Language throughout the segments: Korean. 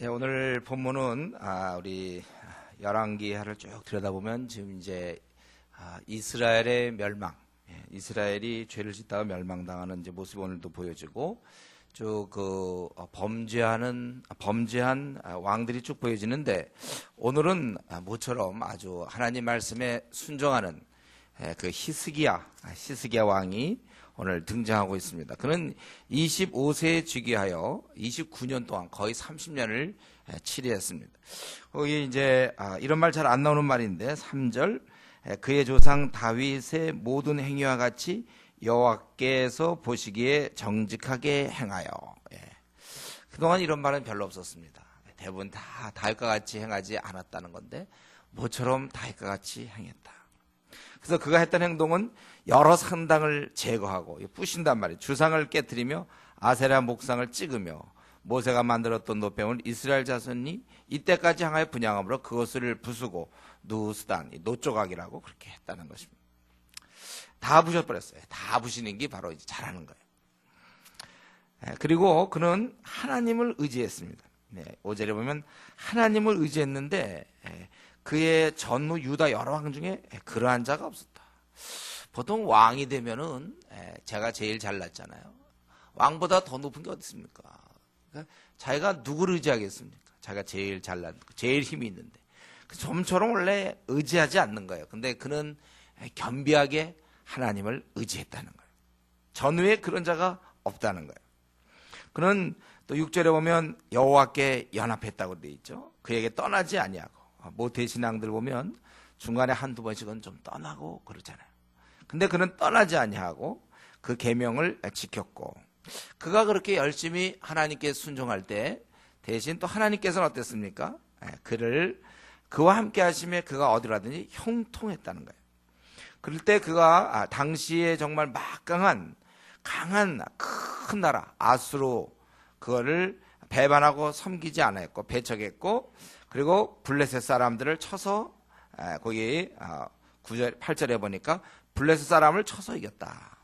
예, 오늘 본문은 우리 열왕기하를 쭉 들여다보면 지금 이제 이스라엘의 멸망, 이스라엘이 죄를 짓다가 멸망당하는 이제 모습이 오늘도 보여지고 쭉 범죄한 왕들이 쭉 보여지는데 오늘은 모처럼 아주 하나님 말씀에 순종하는 그 히스기야 왕이 오늘 등장하고 있습니다. 그는 25세에 즉위하여 29년 동안 거의 30년을 치리했습니다. 거기 이제 이런 말 잘 안 나오는 말인데 3절 그의 조상 다윗의 모든 행위와 같이 여호와께서 보시기에 정직하게 행하여. 그동안 이런 말은 별로 없었습니다. 대부분 다 다윗과 같이 행하지 않았다는 건데 모처럼 다윗과 같이 행했다. 그래서 그가 했던 행동은 여러 산당을 제거하고 부신단 말이에요. 주상을 깨뜨리며 아세라 목상을 찍으며 모세가 만들었던 노뱀을 이스라엘 자손이 이때까지 향하여 분향함으로 그것을 부수고 누스단, 노조각이라고 그렇게 했다는 것입니다. 다 부셔버렸어요. 다 부시는 게 바로 이제 잘하는 거예요. 그리고 그는 하나님을 의지했습니다. 5절에 보면 하나님을 의지했는데 그의 전후 유다 여러 왕 중에 그러한 자가 없었다. 보통 왕이 되면은 제가 제일 잘났잖아요. 왕보다 더 높은 게 어디 있습니까? 그러니까 자기가 누구를 의지하겠습니까? 자기가 제일 잘난, 제일 힘이 있는데. 좀처럼 원래 의지하지 않는 거예요. 근데 그는 겸비하게 하나님을 의지했다는 거예요. 전후에 그런 자가 없다는 거예요. 그는 또 6절에 보면 여호와께 연합했다고 되어 있죠. 그에게 떠나지 아니하고. 모태 신앙들 보면 중간에 한두 번씩은 좀 떠나고 그러잖아요. 근데 그는 떠나지 아니하고 그 계명을 지켰고 그가 그렇게 열심히 하나님께 순종할 때 대신 또 하나님께서는 어땠습니까? 그와 함께 하심에 그가 어디로 가든지 형통했다는 거예요. 그럴 때 그가 당시에 정말 강한 큰 나라 아수로 그거를 배반하고 섬기지 않았고 배척했고 그리고 블레셋 사람들을 쳐서 거기 9절 8절에 보니까 블레셋 사람을 쳐서 이겼다.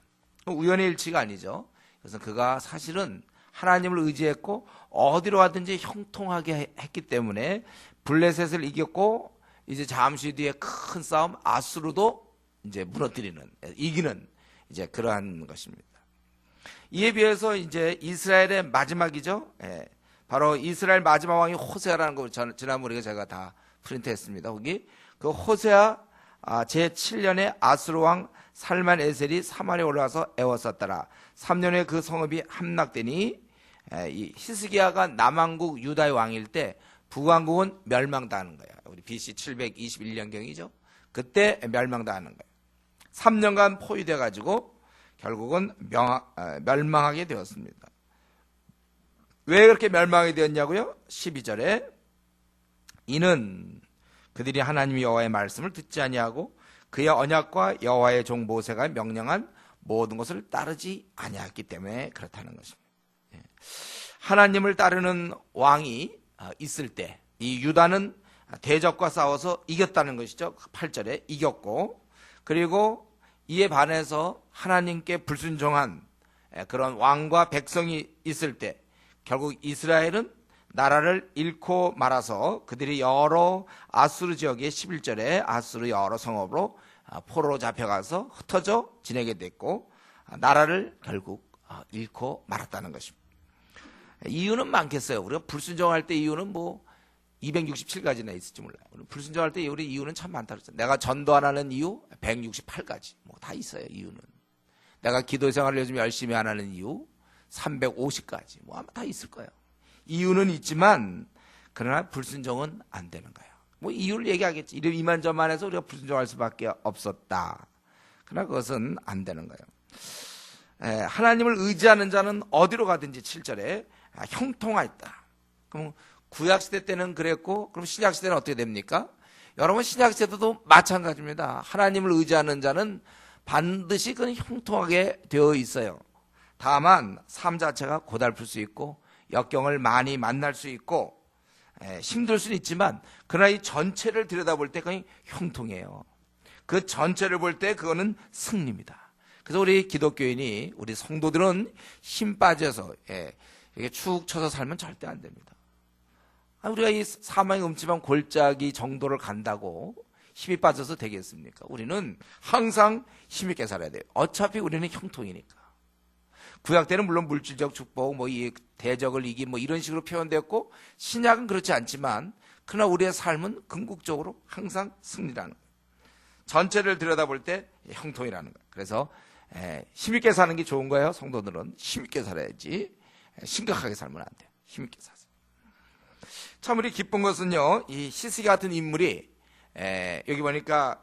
우연의 일치가 아니죠. 그래서 그가 사실은 하나님을 의지했고 어디로 가든지 형통하게 했기 때문에 블레셋을 이겼고 이제 잠시 뒤에 큰 싸움 아수르도 이제 이기는 이제 그러한 것입니다. 이에 비해서 이제 이스라엘의 마지막이죠. 바로 이스라엘 마지막 왕이 호세아라는 거 지난번에 제가 다 프린트했습니다. 거기 그 호세아 제7년에 아수르 왕 살만 에셀이 사마리아에 올라와서 애워쌌더라. 3년에 그 성읍이 함락되니 이 히스기야가 남왕국 유다의 왕일 때 북왕국은 멸망당하는 거예요. 우리 BC 721년경이죠. 그때 멸망당하는 거예요. 3년간 포위돼 가지고 결국은 멸망하게 되었습니다. 왜 그렇게 멸망이 되었냐고요? 12절에 이는 그들이 하나님 여호와의 말씀을 듣지 아니하고 그의 언약과 여호와의 종 모세가 명령한 모든 것을 따르지 아니했기 때문에 그렇다는 것입니다. 하나님을 따르는 왕이 있을 때 이 유다는 대적과 싸워서 이겼다는 것이죠. 8절에 이겼고 그리고 이에 반해서 하나님께 불순종한 그런 왕과 백성이 있을 때 결국 이스라엘은 나라를 잃고 말아서 그들이 여러 아수르 지역의 11절에 아수르 여러 성읍으로 포로로 잡혀가서 흩어져 지내게 됐고 나라를 결국 잃고 말았다는 것입니다. 이유는 많겠어요. 우리가 불순종할 때 이유는 267가지나 있을지 몰라요. 불순종할 때 우리 이유는 참 많다 그랬어요. 내가 전도 안 하는 이유 168가지 다 있어요. 이유는 내가 기도 생활을 요즘 열심히 안 하는 이유 350가지 아마 다 있을 거예요. 이유는 있지만 그러나 불순종은 안 되는 거예요. 이유를 얘기하겠지. 이만저만해서 우리가 불순종할 수밖에 없었다. 그러나 그것은 안 되는 거예요. 하나님을 의지하는 자는 어디로 가든지 7절에 형통하였다. 그럼 구약시대 때는 그랬고 그럼 신약시대는 어떻게 됩니까? 여러분 신약시대도 마찬가지입니다. 하나님을 의지하는 자는 반드시 그건 형통하게 되어 있어요. 다만 삶 자체가 고달플 수 있고 역경을 많이 만날 수 있고 힘들 수는 있지만 그러나 이 전체를 들여다볼 때 그냥 형통해요. 그 전체를 볼 때 그거는 승리입니다. 그래서 우리 기독교인이 우리 성도들은 힘 빠져서 이렇게 축 쳐서 살면 절대 안 됩니다. 우리가 이 사망의 음침한 골짜기 정도를 간다고 힘이 빠져서 되겠습니까? 우리는 항상 힘있게 살아야 돼요. 어차피 우리는 형통이니까. 구약 때는 물론 물질적 축복, 이 대적을 이긴 이런 식으로 표현됐고, 신약은 그렇지 않지만, 그러나 우리의 삶은 궁극적으로 항상 승리라는 거예요. 전체를 들여다볼 때 형통이라는 거예요. 그래서 힘있게 사는 게 좋은 거예요. 성도들은 힘있게 살아야지 심각하게 살면 안 돼요. 힘있게 사세요. 참 우리 기쁜 것은요, 이 히스기 같은 인물이 여기 보니까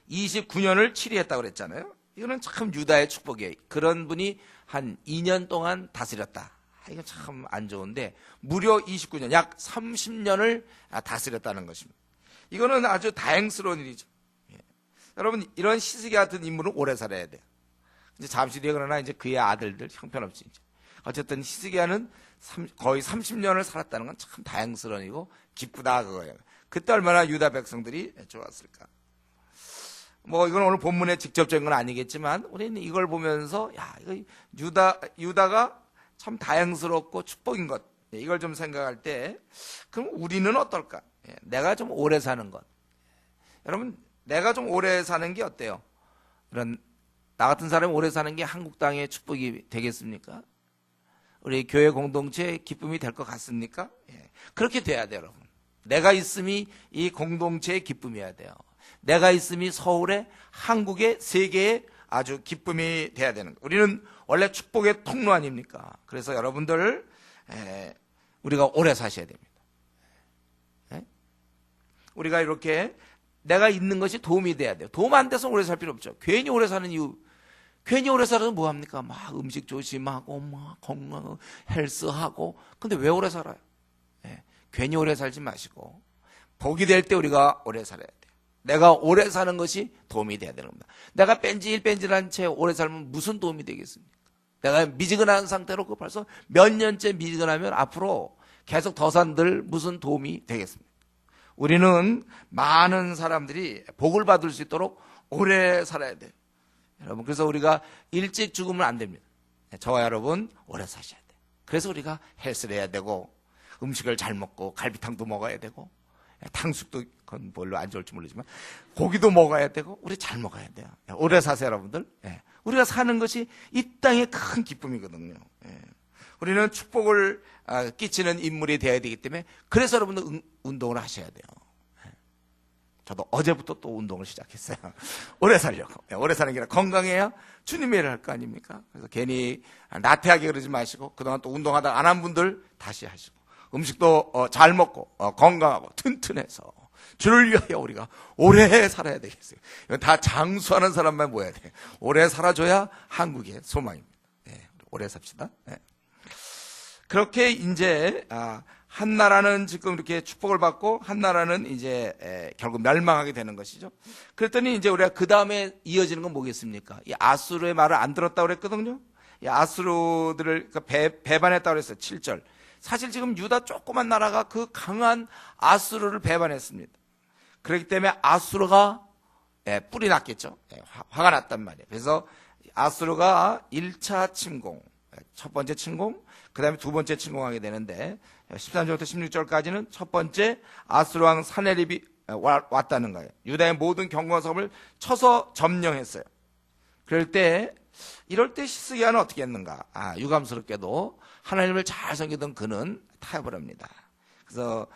29년을 치리했다고 그랬잖아요. 이거는 참 유다의 축복이에요. 그런 분이 한 2년 동안 다스렸다. 이건 참 안 좋은데 무려 29년, 약 30년을 다스렸다는 것입니다. 이거는 아주 다행스러운 일이죠. 여러분, 이런 히스기 같은 인물은 오래 살아야 돼요. 이제 잠시 뒤에 그러나 이제 그의 아들들 형편없이 이제. 어쨌든 히스기야는 거의 30년을 살았다는 건 참 다행스러운 일이고 기쁘다 그거예요. 그때 얼마나 유다 백성들이 좋았을까. 이건 오늘 본문에 직접적인 건 아니겠지만 우리는 이걸 보면서 이거 유다가 참 다행스럽고 축복인 것, 이걸 좀 생각할 때 그럼 우리는 어떨까? 내가 좀 오래 사는 것. 여러분, 내가 좀 오래 사는 게 어때요? 나 같은 사람이 오래 사는 게 한국 땅의 축복이 되겠습니까? 우리 교회 공동체의 기쁨이 될 것 같습니까? 그렇게 돼야 돼요, 여러분. 내가 있음이 이 공동체의 기쁨이어야 돼요. 내가 있음이 서울의, 한국의, 세계의 아주 기쁨이 돼야 되는 거예요. 우리는 원래 축복의 통로 아닙니까? 그래서 여러분들 우리가 오래 사셔야 됩니다. 우리가 이렇게 내가 있는 것이 도움이 돼야 돼요. 도움 안 돼서 오래 살 필요 없죠. 괜히 오래 사는 이유, 괜히 오래 살아서 뭐 합니까? 음식 조심하고 건강 헬스하고. 근데 왜 오래 살아요? 괜히 오래 살지 마시고 복이 될 때 우리가 오래 살아야 돼요. 내가 오래 사는 것이 도움이 돼야 되는 겁니다. 내가 뺀질뺀질한 채 오래 살면 무슨 도움이 되겠습니까? 내가 미지근한 상태로 벌써 몇 년째 미지근하면 앞으로 계속 더 산들 무슨 도움이 되겠습니까? 우리는 많은 사람들이 복을 받을 수 있도록 오래 살아야 돼요. 여러분, 그래서 우리가 일찍 죽으면 안 됩니다. 저와 여러분 오래 사셔야 돼요. 그래서 우리가 헬스를 해야 되고 음식을 잘 먹고 갈비탕도 먹어야 되고 탕수육도 그건 별로 안 좋을지 모르지만 고기도 먹어야 되고 우리 잘 먹어야 돼요. 오래 사세요, 여러분들. 우리가 사는 것이 이 땅의 큰 기쁨이거든요. 우리는 축복을 끼치는 인물이 되어야 되기 때문에 그래서 여러분들 운동을 하셔야 돼요. 저도 어제부터 또 운동을 시작했어요. 오래 살려고. 오래 사는 게 아니라 건강해야 주님의 일을 할 거 아닙니까? 그래서 괜히 나태하게 그러지 마시고 그동안 또 운동하다 안 한 분들 다시 하시고 음식도 잘 먹고 건강하고 튼튼해서 주를 위하여 우리가 오래 살아야 되겠어요. 이건 다 장수하는 사람만 모여야 돼요. 오래 살아줘야 한국의 소망입니다. 오래 삽시다. 그렇게 이제 한 나라는 지금 이렇게 축복을 받고 한 나라는 이제 결국 멸망하게 되는 것이죠. 그랬더니 이제 우리가 그 다음에 이어지는 건 뭐겠습니까? 이 아수르의 말을 안 들었다고 그랬거든요. 이 아수르들을 배반했다고 그랬어요. 7절. 사실 지금 유다 조그만 나라가 그 강한 아수르를 배반했습니다. 그렇기 때문에 아수르가 뿔이 났겠죠. 화가 났단 말이에요. 그래서 아수르가 1차 침공, 첫 번째 침공, 그 다음에 두 번째 침공하게 되는데 13절부터 16절까지는 첫 번째 아수르 왕 사네립이 왔다는 거예요. 유다의 모든 경건섬을 쳐서 점령했어요. 이럴 때 히스기야는 어떻게 했는가? 유감스럽게도 하나님을 잘 섬기던 그는 타협을 합니다. 그래서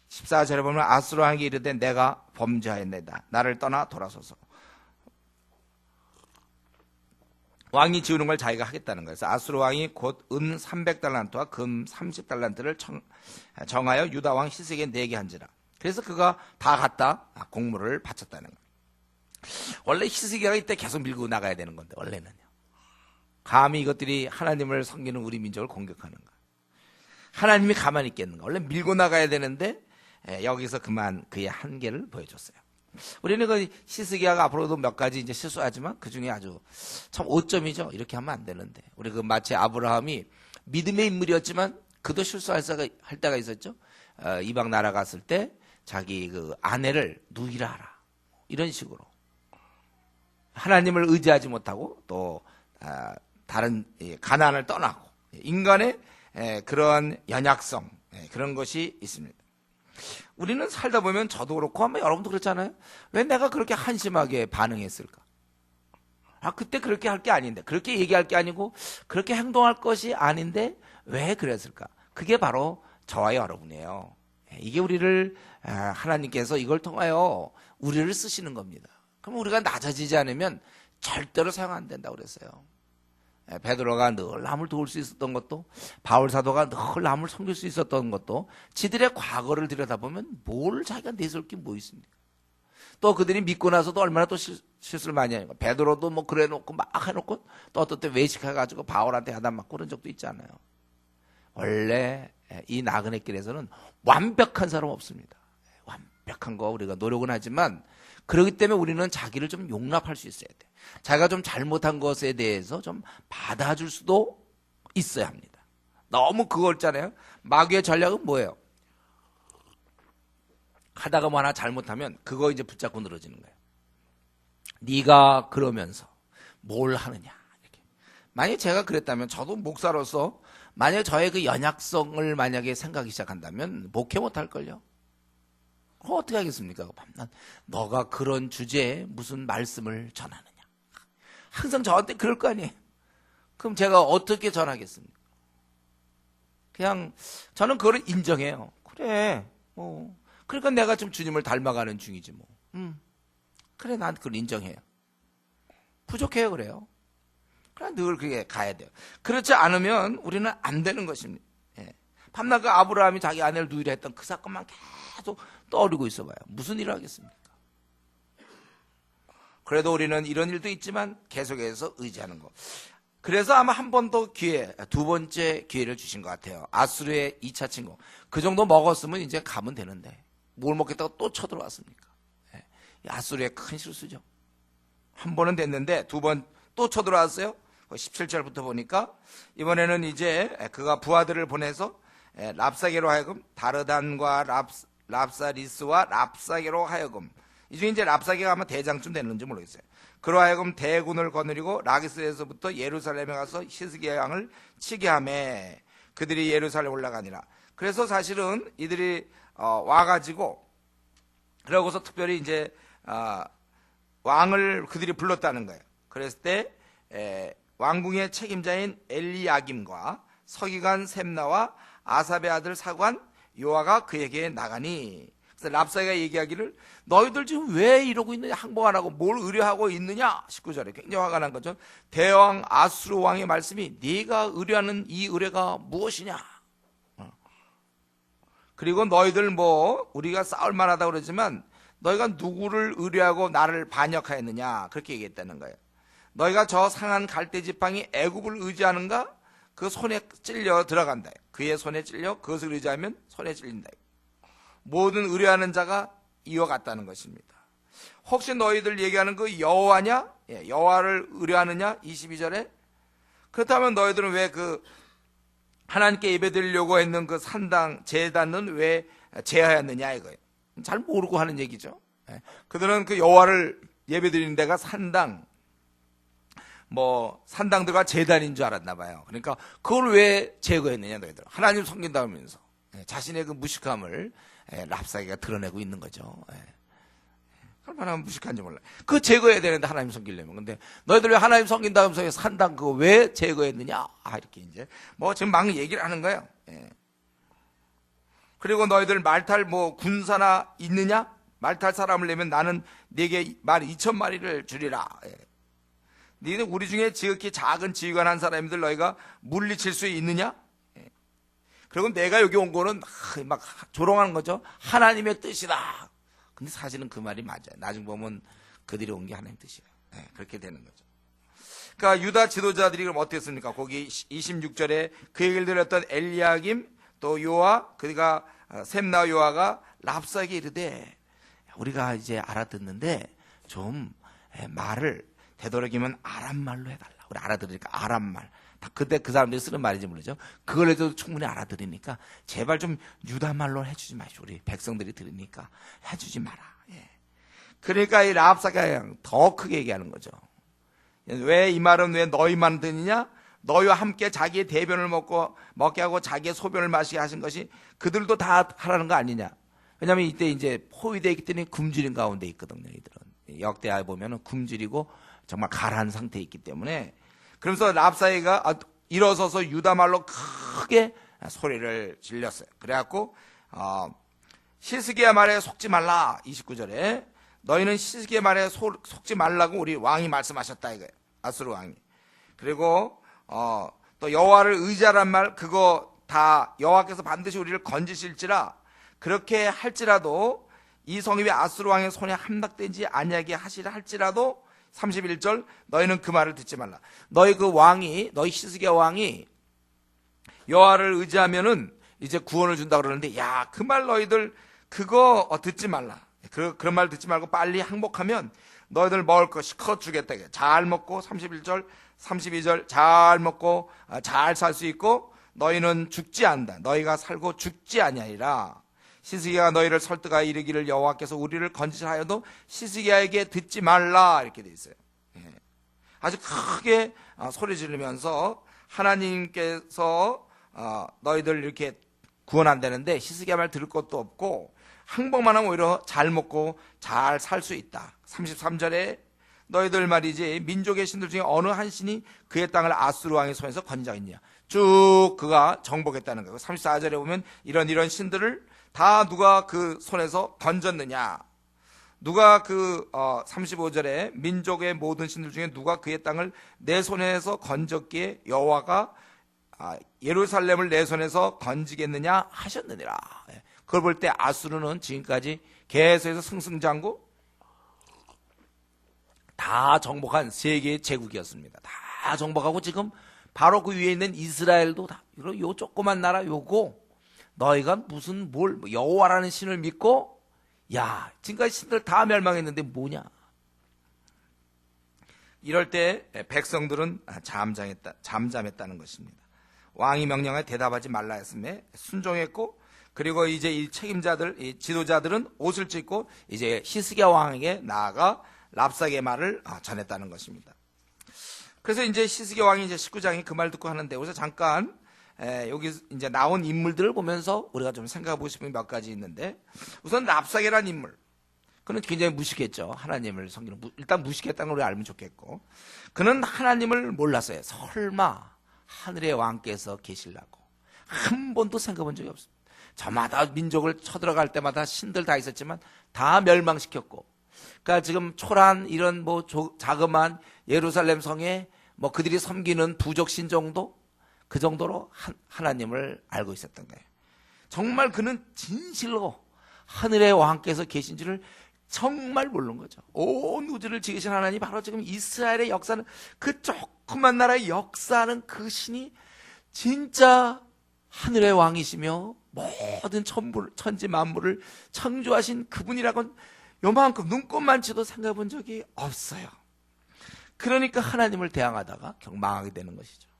14절에 보면 아수르 왕에게 이르되 내가 범죄하였나이다. 나를 떠나 돌아서서. 왕이 지우는 걸 자기가 하겠다는 거예요. 그래서 아수르 왕이 곧 은 300달란트와 금 30달란트를 정하여 유다 왕 히스기야에게 내게 한지라. 그래서 그가 다 갖다 공물을 바쳤다는 거예요. 원래 히스기야가 이때 계속 밀고 나가야 되는 건데 원래는요. 감히 이것들이 하나님을 섬기는 우리 민족을 공격하는 거예요. 하나님이 가만히 있겠는가? 원래 밀고 나가야 되는데 여기서 그만 그의 한계를 보여줬어요. 우리는 그 히스기야가 앞으로도 몇 가지 이제 실수하지만 그 중에 아주 참 오점이죠. 이렇게 하면 안 되는데. 우리 그 마치 아브라함이 믿음의 인물이었지만 그도 실수할 때가 있었죠. 이방 나라 갔을 때 자기 그 아내를 누이라 하라. 이런 식으로. 하나님을 의지하지 못하고 또 다른 가나안을 떠나고 인간의 그런 연약성, 그런 것이 있습니다. 우리는 살다 보면 저도 그렇고 아마 여러분도 그렇잖아요. 왜 내가 그렇게 한심하게 반응했을까? 그때 그렇게 할 게 아닌데, 그렇게 얘기할 게 아니고 그렇게 행동할 것이 아닌데 왜 그랬을까? 그게 바로 저와 여러분이에요. 이게 우리를 하나님께서 이걸 통하여 우리를 쓰시는 겁니다. 그럼 우리가 낮아지지 않으면 절대로 사용 안 된다고 그랬어요. 베드로가 늘 남을 도울 수 있었던 것도, 바울 사도가 늘 남을 섬길 수 있었던 것도, 지들의 과거를 들여다보면 뭘 자기가 내세울 게 뭐 있습니까? 또 그들이 믿고 나서도 얼마나 또 실수를 많이 하니까, 베드로도 뭐 그래 놓고 막 해놓고 또 어떤 때 외식해가지고 바울한테 야단 맞고 그런 적도 있잖아요. 원래 이 나그네 길에서는 완벽한 사람 없습니다. 완벽한 거 우리가 노력은 하지만, 그렇기 때문에 우리는 자기를 좀 용납할 수 있어야 돼. 자기가 좀 잘못한 것에 대해서 좀 받아줄 수도 있어야 합니다. 너무 그거 있잖아요. 마귀의 전략은 뭐예요? 하다가 뭐 하나 잘못하면 그거 이제 붙잡고 늘어지는 거예요. 네가 그러면서 뭘 하느냐, 이렇게. 만약에 제가 그랬다면, 저도 목사로서 만약에 저의 그 연약성을 만약에 생각하기 시작한다면 목회 못할걸요. 어떻게 하겠습니까? 난 너가 그런 주제에 무슨 말씀을 전하느냐. 항상 저한테 그럴 거 아니에요. 그럼 제가 어떻게 전하겠습니까? 그냥 저는 그걸 인정해요. 그래, 뭐 그러니까 내가 좀 주님을 닮아가는 중이지 뭐. 그래, 난 그걸 인정해요. 부족해요, 그래요. 그냥 늘 그게 가야 돼요. 그렇지 않으면 우리는 안 되는 것입니다. 밤낮 그 아브라함이 자기 아내를 누이려 했던 그 사건만 계속 떠오르고 있어봐요. 무슨 일을 하겠습니까? 그래도 우리는 이런 일도 있지만 계속해서 의지하는 거. 그래서 아마 한 번 더 두 번째 기회를 주신 것 같아요. 아수르의 2차 침공. 그 정도 먹었으면 이제 가면 되는데 뭘 먹겠다고 또 쳐들어왔습니까? 아수르의 큰 실수죠. 한 번은 됐는데 두 번 또 쳐들어왔어요. 17절부터 보니까 이번에는 이제 그가 부하들을 보내서 랍사게로 하여금 다르단과 랍사리스와 랍사게로 하여금, 이 중에 이제 랍사게가 아마 대장쯤 됐는지 모르겠어요. 그로 하여금 대군을 거느리고 라기스에서부터 예루살렘에 가서 히스기야 왕을 치게 하매 그들이 예루살렘에 올라가니라. 그래서 사실은 이들이 와가지고, 그러고서 특별히 이제 왕을 그들이 불렀다는 거예요. 그랬을 때 왕궁의 책임자인 엘리야김과 서기관 셈나와 아삽의 아들 사관 요아가 그에게 나가니, 그래서 랍사게가 얘기하기를 너희들 지금 왜 이러고 있느냐, 항복 안 하고 뭘 의뢰하고 있느냐. 19절에 굉장히 화가 난 거죠. 대왕 아수르 왕의 말씀이 네가 의뢰하는 이 의뢰가 무엇이냐. 그리고 너희들 뭐 우리가 싸울 만하다고 그러지만 너희가 누구를 의뢰하고 나를 반역하였느냐, 그렇게 얘기했다는 거예요. 너희가 저 상한 갈대 지팡이 애굽을 의지하는가? 그 손에 찔려 들어간다. 그의 손에 찔려 그것을 의지하면 손에 찔린다. 모든 의뢰하는 자가 이와 같다는 것입니다. 혹시 너희들 얘기하는 그 여호와냐? 여호와를 의뢰하느냐? 22절에. 그렇다면 너희들은 왜 그 하나님께 예배드리려고 했는 그 산당 제단은 왜 제하였느냐 이거예요. 잘 모르고 하는 얘기죠. 그들은 그 여호와를 예배드리는 데가 산당, 뭐 산당들과 제단인 줄 알았나 봐요. 그러니까 그걸 왜 제거했느냐, 너희들. 하나님 섬긴다 하면서 자신의 그 무식함을 랍사게가 드러내고 있는 거죠. 얼마나 무식한지 몰라요. 그거 제거해야 되는데, 하나님 섬기려면. 근데 너희들 왜 하나님 섬긴다 하면서 산당 그거 왜 제거했느냐? 이렇게 이제 뭐 지금 막 얘기를 하는 거예요. 그리고 너희들 말탈 뭐 군사나 있느냐? 말탈 사람을 내면 나는 네게 말 2,000마리를 주리라. 너희들 우리 중에 지극히 작은 지휘관 한 사람들 너희가 물리칠 수 있느냐? 그리고 내가 여기 온 거는 막 조롱하는 거죠. 하나님의 뜻이다. 근데 사실은 그 말이 맞아요. 나중에 보면 그들이 온 게 하나님 뜻이에요. 그렇게 되는 거죠. 그러니까 유다 지도자들이 그럼 어땠습니까? 거기 26절에 그 얘기를 들었던 엘리야김 또 요아, 그가 셈나 요아가 랍사에게 이르되, 우리가 이제 알아듣는데 좀 말을 되도록이면 아람말로 해달라. 우리 알아들으니까 아람말. 그때 그 사람들이 쓰는 말인지 모르죠. 그걸 해도 충분히 알아들으니까 제발 좀 유다말로 해주지 마시오. 우리 백성들이 들으니까 해주지 마라. 그러니까 이 랍사게가 더 크게 얘기하는 거죠. 왜 이 말은 왜 너희만 듣느냐? 너희와 함께 자기의 대변을 먹게 하고 자기의 소변을 마시게 하신 것이 그들도 다 하라는 거 아니냐. 왜냐하면 이때 이제 포위되어 있기 때문에 굶주린 가운데 있거든요. 이들은 역대하에 보면은 굶주리고 정말 가라한 상태에 있기 때문에. 그러면서 랍사이가 일어서서 유다 말로 크게 소리를 질렀어요. 그래갖고 히스기야 말에 속지 말라. 29절에 너희는 히스기야 말에 속지 말라고 우리 왕이 말씀하셨다 이거예요. 아수르 왕이. 그리고 또 여호와를 의지하란 말, 그거 다 여호와께서 반드시 우리를 건지실지라. 그렇게 할지라도 이 성읍이 아수르 왕의 손에 함락되지 아니하게 하시라 할지라도 31절 너희는 그 말을 듣지 말라. 너희 그 왕이, 너희 히스기야 왕이 여호와를 의지하면은 이제 구원을 준다 그러는데, 야, 그 말 너희들 그거 듣지 말라. 그런 말 듣지 말고 빨리 항복하면 너희들 먹을 거 시컷 주겠다. 잘 먹고 31절 32절 잘 먹고 잘 살 수 있고 너희는 죽지 않는다. 너희가 살고 죽지 아니하리라. 히스기야가 너희를 설득하여 이르기를 여호와께서 우리를 건지하여도 히스기야에게 듣지 말라. 이렇게 돼 있어요. 아주 크게 소리 지르면서 하나님께서 너희들 이렇게 구원한다는데 히스기야 말 들을 것도 없고 항복만 하면 오히려 잘 먹고 잘 살 수 있다. 33절에 너희들 말이지 민족의 신들 중에 어느 한 신이 그의 땅을 아수르 왕의 손에서 건져있냐. 쭉 그가 정복했다는 거예요. 34절에 보면 이런 신들을 다 누가 그 손에서 건졌느냐. 누가 35절에 민족의 모든 신들 중에 누가 그의 땅을 내 손에서 건졌기에 여호와가 예루살렘을 내 손에서 건지겠느냐 하셨느니라. 그걸 볼 때 아수르는 지금까지 계속해서 승승장구 다 정복한 세계의 제국이었습니다. 다 정복하고 지금 바로 그 위에 있는 이스라엘도 다 요 조그만 나라 요거 너희가 무슨 여호와라는 신을 믿고, 야, 지금까지 신들 다 멸망했는데 뭐냐. 이럴 때 백성들은 잠잠했다는 것입니다. 왕이 명령에 대답하지 말라 했음에 순종했고, 그리고 이제 이 책임자들, 이 지도자들은 옷을 찢고 이제 히스기야 왕에게 나아가 랍사게의 말을 전했다는 것입니다. 그래서 이제 히스기야 왕이 이제 19장이 그 말 듣고 하는데, 여기서 잠깐 여기 이제 나온 인물들을 보면서 우리가 좀 생각해보고 싶은 몇 가지 있는데, 우선 랍사게라는 인물, 그는 굉장히 무식했죠. 하나님을 섬기는, 일단 무식했다는 걸 우리가 알면 좋겠고, 그는 하나님을 몰랐어요. 설마 하늘의 왕께서 계시려고 한 번도 생각해본 적이 없습니다. 저마다 민족을 쳐들어갈 때마다 신들 다 있었지만 다 멸망시켰고, 그러니까 지금 초란 이런 자그마한 예루살렘 성에 그들이 섬기는 부족신 정도, 그 정도로 하나님을 알고 있었던 거예요. 정말 그는 진실로 하늘의 왕께서 계신 줄을 정말 모르는 거죠. 온 우주를 지으신 하나님, 바로 지금 이스라엘의 역사는, 그 조그만 나라의 역사는 그 신이 진짜 하늘의 왕이시며 모든 천지 만물을 창조하신 그분이라고는 요만큼 눈꼽만치도 생각해 본 적이 없어요. 그러니까 하나님을 대항하다가 결국 망하게 되는 것이죠.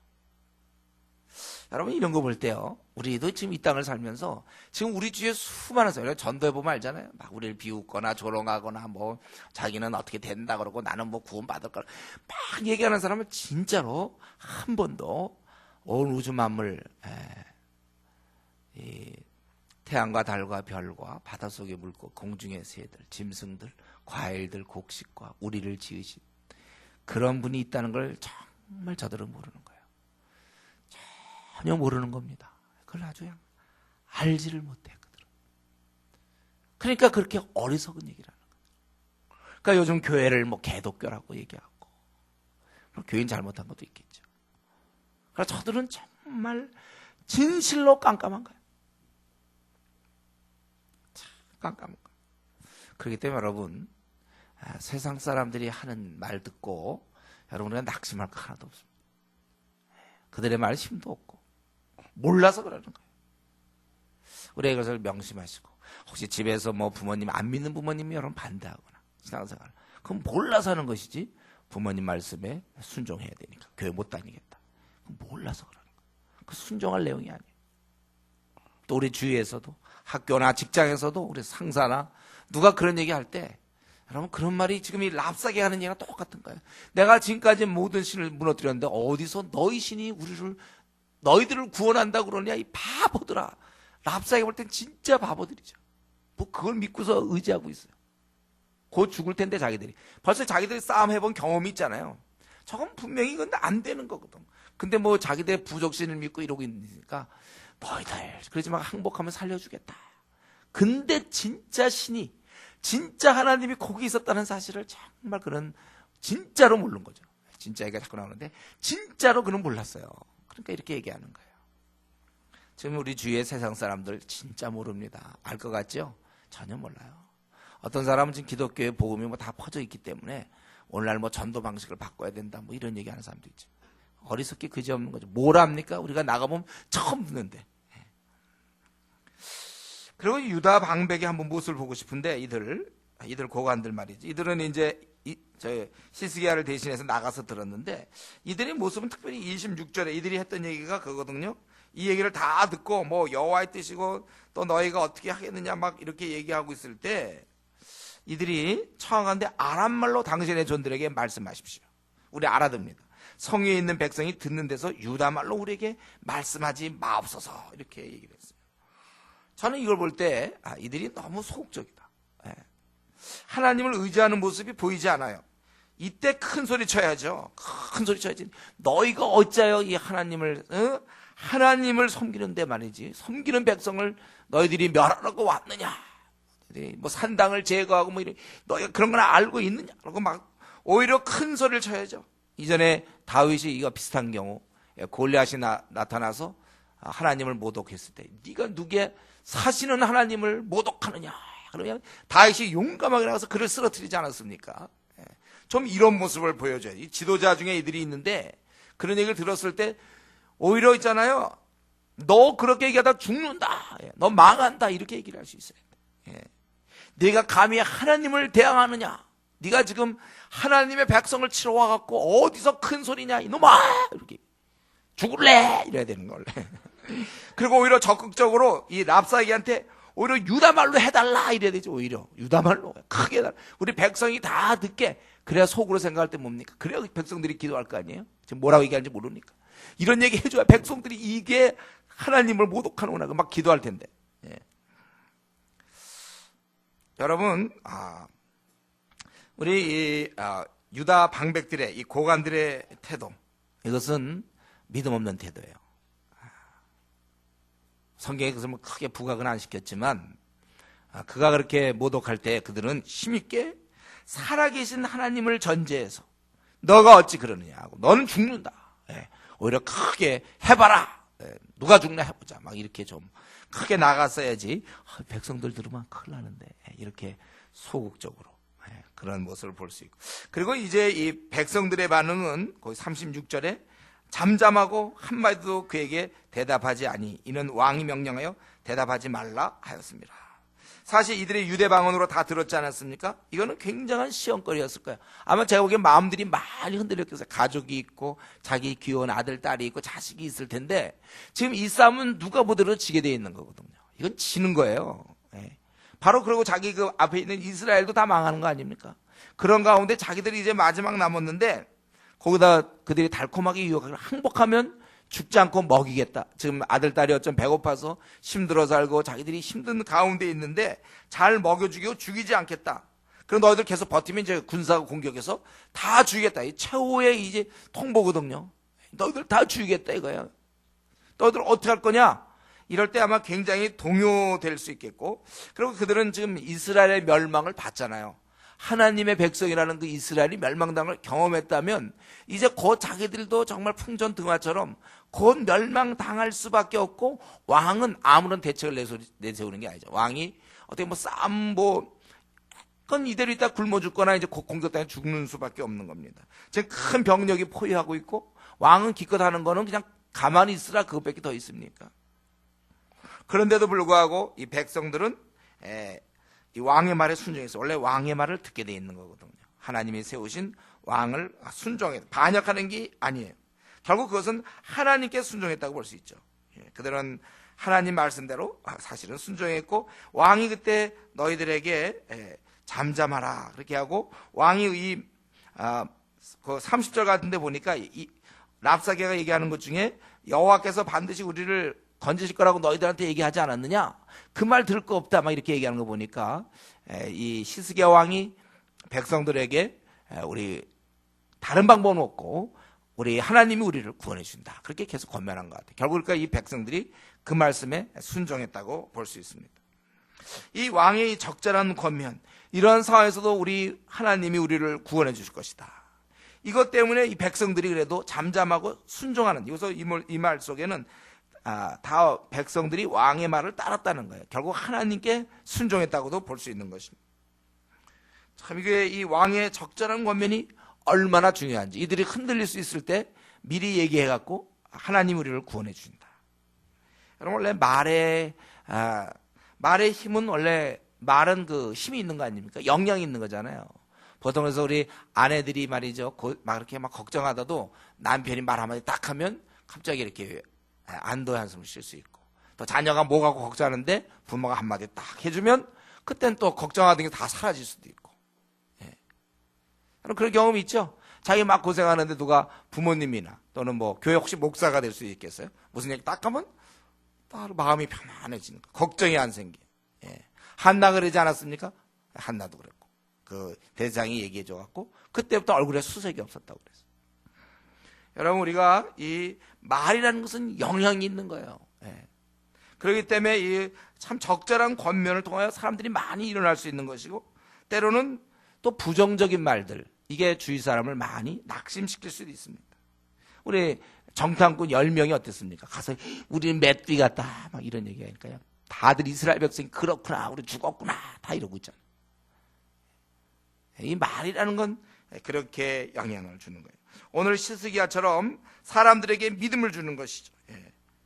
여러분, 이런 거 볼 때요, 우리도 지금 이 땅을 살면서 지금 우리 주위에 수많은 사람들, 전도해 보면 알잖아요. 막 우리를 비웃거나 조롱하거나 자기는 어떻게 된다 그러고 나는 구원 받을 거라 막 얘기하는 사람은 진짜로 한 번도 온 우주 만물, 이 태양과 달과 별과 바닷속의 물고 공중의 새들, 짐승들, 과일들, 곡식과 우리를 지으신 그런 분이 있다는 걸 정말 저들은 모르는 거예요. 전혀 모르는 겁니다. 그걸 아주 그냥 알지를 못해, 그들은. 그러니까 그렇게 어리석은 얘기를 하는 거예요. 그러니까 요즘 교회를 개독교라고 얘기하고, 교인 잘못한 것도 있겠죠. 그래서 저들은 정말 진실로 깜깜한 거예요. 참 깜깜한 거예요. 그렇기 때문에 여러분, 세상 사람들이 하는 말 듣고 여러분, 우리가 낙심할 거 하나도 없습니다. 그들의 말에 힘도 없고 몰라서 그러는 거예요. 우리 이것을 명심하시고, 혹시 집에서 부모님 안 믿는 부모님이 여러분 반대하거나 신앙생활, 그럼 몰라서 하는 것이지 부모님 말씀에 순종해야 되니까 교회 못 다니겠다, 몰라서 그러는 거예요. 그 순종할 내용이 아니에요. 또 우리 주위에서도, 학교나 직장에서도, 우리 상사나 누가 그런 얘기 할 때 여러분, 그런 말이 지금 이 랍사게 하는 얘기랑 똑같은 거예요. 내가 지금까지 모든 신을 무너뜨렸는데 어디서 너희 신이 너희들을 구원한다고 그러냐, 이 바보들아. 랍사게 볼 땐 진짜 바보들이죠. 뭐 그걸 믿고서 의지하고 있어요. 곧 죽을 텐데 자기들이. 벌써 자기들이 싸움 해본 경험이 있잖아요. 저건 분명히 이건 안 되는 거거든. 근데 뭐 자기들 부족신을 믿고 이러고 있으니까 너희들 그러지만 항복하면 살려주겠다. 근데 진짜 신이, 진짜 하나님이 거기 있었다는 사실을 정말 그는 진짜로 모르는 거죠. 진짜 얘기가 자꾸 나오는데 진짜로 그는 몰랐어요. 그러니까 이렇게 얘기하는 거예요. 지금 우리 주위의 세상 사람들 진짜 모릅니다. 알 것 같죠? 전혀 몰라요. 어떤 사람은 지금 기독교의 복음이 뭐 다 퍼져 있기 때문에 오늘날 뭐 전도 방식을 바꿔야 된다 뭐 이런 얘기하는 사람도 있죠. 어리석기 그지없는 거죠. 뭘 합니까? 우리가 나가보면 처음 듣는데. 그리고 유다 방백의 한번 모습을 보고 싶은데 이들 고관들 말이죠. 이들은 이제 저 히스기야를 대신해서 나가서 들었는데 이들의 모습은 특별히 26절에 이들이 했던 얘기가 그거거든요. 이 얘기를 다 듣고 뭐 여호와의 뜻이고 또 너희가 어떻게 하겠느냐 막 이렇게 얘기하고 있을 때 이들이 청하건대 아람말로 당신의 존들에게 말씀하십시오. 우리 알아듣습니다. 성에 있는 백성이 듣는 데서 유다말로 우리에게 말씀하지 마옵소서 이렇게 얘기를 했어요. 저는 이걸 볼 때 이들이 너무 소극적이다. 하나님을 의지하는 모습이 보이지 않아요. 이때 큰 소리 쳐야죠. 큰 소리 쳐야지. 너희가 어찌하여 이 하나님을 섬기는데 말이지, 섬기는 백성을 너희들이 멸하라고 왔느냐, 뭐 산당을 제거하고 뭐 이런, 너희가 그런 걸 알고 있느냐, 그러고 막 오히려 큰 소리를 쳐야죠. 이전에 다윗이 이거 비슷한 경우 골리앗이 나타나서 하나님을 모독했을 때 네가 누구의 사시는 하나님을 모독하느냐, 그러면 다윗이 용감하게 나가서 그를 쓰러뜨리지 않았습니까? 좀 이런 모습을 보여줘요. 이 지도자 중에 이들이 있는데 그런 얘기를 들었을 때 오히려 있잖아요, 너 그렇게 얘기하다 죽는다, 너 망한다, 이렇게 얘기를 할 수 있어요. 네가 감히 하나님을 대항하느냐, 네가 지금 하나님의 백성을 치러 와갖고 어디서 큰 소리냐, 이놈아, 이렇게 죽을래, 이래야 되는 걸. 그리고 오히려 적극적으로 이 랍사기한테 오히려 유다말로 해달라 이래야 되죠. 오히려 유다말로 크게 해달라. 우리 백성이 다 듣게. 그래야 속으로 생각할 때 뭡니까? 그래야 백성들이 기도할 거 아니에요? 지금 뭐라고 얘기하는지 모르니까. 이런 얘기 해줘야 백성들이 이게 하나님을 모독하는구나 막 기도할 텐데. 여러분, 우리 유다 방백들의 이 고관들의 태도, 이것은 믿음 없는 태도예요. 성경에 그것을 뭐 크게 부각은 안 시켰지만 그가 그렇게 모독할 때 그들은 힘있게 살아계신 하나님을 전제해서 너가 어찌 그러느냐고, 너는 죽는다, 오히려 크게 해봐라, 누가 죽나 해보자, 막 이렇게 좀 크게 나갔어야지 백성들 들으면 큰일 나는데, 이렇게 소극적으로 그런 모습을 볼 수 있고. 그리고 이제 이 백성들의 반응은 거기 36절에 잠잠하고 한마디도 그에게 대답하지 아니, 이는 왕이 명령하여 대답하지 말라 하였습니다. 사실 이들의 유대 방언으로 다 들었지 않았습니까? 이거는 굉장한 시험거리였을 거예요. 아마 제가 보기엔 마음들이 많이 흔들렸겠어요. 가족이 있고 자기 귀여운 아들, 딸이 있고 자식이 있을 텐데 지금 이 싸움은 누가 보더라도 지게 돼 있는 거거든요. 이건 지는 거예요. 바로 그러고 자기 그 앞에 있는 이스라엘도 다 망하는 거 아닙니까? 그런 가운데 자기들이 이제 마지막 남았는데 거기다 그들이 달콤하게 유혹하고 항복하면 죽지 않고 먹이겠다. 지금 아들, 딸이 어쩜 배고파서 힘들어 살고 자기들이 힘든 가운데 있는데 잘 먹여주고 죽이지 않겠다. 그럼 너희들 계속 버티면 이제 군사가 공격해서 다 죽이겠다. 이 최후의 이제 통보거든요. 너희들 다 죽이겠다 이거야. 너희들 어떻게 할 거냐? 이럴 때 아마 굉장히 동요될 수 있겠고, 그리고 그들은 지금 이스라엘의 멸망을 봤잖아요. 하나님의 백성이라는 그 이스라엘이 멸망당을 경험했다면 이제 곧 자기들도 정말 풍전등화처럼 곧 멸망당할 수밖에 없고, 왕은 아무런 대책을 내세우는 게 아니죠. 왕이 어떻게 뭐 싸움 그건 이대로 있다 굶어 죽거나 이제 곧 공격당해 죽는 수밖에 없는 겁니다. 지금 큰 병력이 포위하고 있고 왕은 기껏 하는 거는 그냥 가만히 있으라, 그것밖에 더 있습니까? 그런데도 불구하고 이 백성들은 이 왕의 말에 순종해서, 원래 왕의 말을 듣게 돼 있는 거거든요. 하나님이 세우신 왕을 순종해서 반역하는 게 아니에요. 결국 그것은 하나님께 순종했다고 볼 수 있죠. 그들은 하나님 말씀대로 사실은 순종했고, 왕이 그때 너희들에게 잠잠하라 그렇게 하고 왕이 그 30절 같은데 보니까 이 랍사게가 얘기하는 것 중에 여호와께서 반드시 우리를 건지실 거라고 너희들한테 얘기하지 않았느냐? 그 말 들을 거 없다 막 이렇게 얘기하는 거 보니까 이 히스기야 왕이 백성들에게 우리 다른 방법은 없고 우리 하나님이 우리를 구원해 준다 그렇게 계속 권면한 것 같아요. 결국 그러니까 이 백성들이 그 말씀에 순종했다고 볼 수 있습니다. 이 왕의 적절한 권면, 이런 상황에서도 우리 하나님이 우리를 구원해 주실 것이다. 이것 때문에 이 백성들이 그래도 잠잠하고 순종하는, 여기서 이 말 속에는 다 백성들이 왕의 말을 따랐다는 거예요. 결국 하나님께 순종했다고도 볼 수 있는 것입니다. 참 이게 이 왕의 적절한 권면이 얼마나 중요한지, 이들이 흔들릴 수 있을 때 미리 얘기해갖고 하나님 우리를 구원해 주신다. 여러분, 원래 말의 힘은, 원래 말은 그 힘이 있는 거 아닙니까? 영향이 있는 거잖아요. 보통 그래서 우리 아내들이 말이죠, 막 이렇게 막 걱정하다도 남편이 말 한마디 딱 하면 갑자기 이렇게 안도의 한숨을 쉴 수 있고, 또 자녀가 뭐 갖고 걱정하는데 부모가 한마디 딱 해주면 그땐 또 걱정하던 게 다 사라질 수도 있고. 그런 경험이 있죠? 자기 막 고생하는데 누가 부모님이나 또는 뭐 교회 혹시 목사가 될 수 있겠어요? 무슨 얘기 딱 하면 딱 마음이 편안해지는 거, 걱정이 안 생겨. 한나 그러지 않았습니까? 한나도 그랬고, 그 대장이 얘기해줘갖고 그때부터 얼굴에 수색이 없었다고 그랬어요. 여러분, 우리가 이 말이라는 것은 영향이 있는 거예요. 그렇기 때문에 이 참 적절한 권면을 통하여 사람들이 많이 일어날 수 있는 것이고, 때로는 또 부정적인 말들, 이게 주위 사람을 많이 낙심시킬 수도 있습니다. 우리 정탐꾼 10명이 어땠습니까? 가서 우리는 맷귀 같다 막 이런 얘기하니까요, 다들 이스라엘 백성이 그렇구나, 우리 죽었구나 다 이러고 있잖아요. 이 말이라는 건 그렇게 영향을 주는 거예요. 오늘 히스기야처럼 사람들에게 믿음을 주는 것이죠.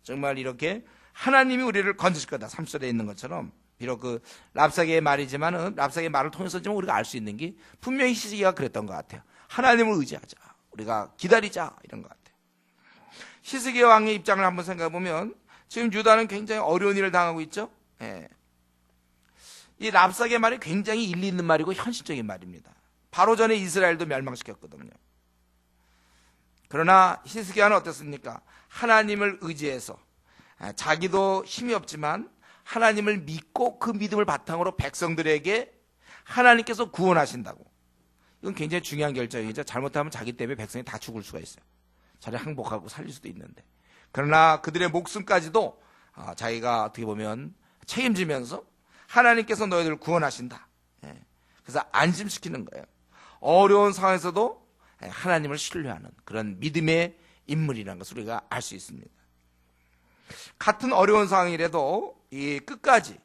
정말 이렇게 하나님이 우리를 건지실 거다, 3절에 있는 것처럼. 비록 그 랍사게의 말이지만은, 랍사게의 말을 통해서지만 우리가 알 수 있는 게 분명히 히스기야가 그랬던 것 같아요. 하나님을 의지하자, 우리가 기다리자, 이런 것 같아요. 히스기야 왕의 입장을 한번 생각해 보면 지금 유다는 굉장히 어려운 일을 당하고 있죠. 이 랍사게 말이 굉장히 일리 있는 말이고 현실적인 말입니다. 바로 전에 이스라엘도 멸망시켰거든요. 그러나 히스기야는 어땠습니까? 하나님을 의지해서, 자기도 힘이 없지만 하나님을 믿고 그 믿음을 바탕으로 백성들에게 하나님께서 구원하신다고. 이건 굉장히 중요한 결정이죠. 잘못하면 자기 때문에 백성이 다 죽을 수가 있어요. 자리 항복하고 살릴 수도 있는데. 그러나 그들의 목숨까지도 자기가 어떻게 보면 책임지면서 하나님께서 너희들을 구원하신다. 그래서 안심시키는 거예요. 어려운 상황에서도 하나님을 신뢰하는 그런 믿음의 인물이라는 것을 우리가 알 수 있습니다. 같은 어려운 상황이라도 이 끝까지,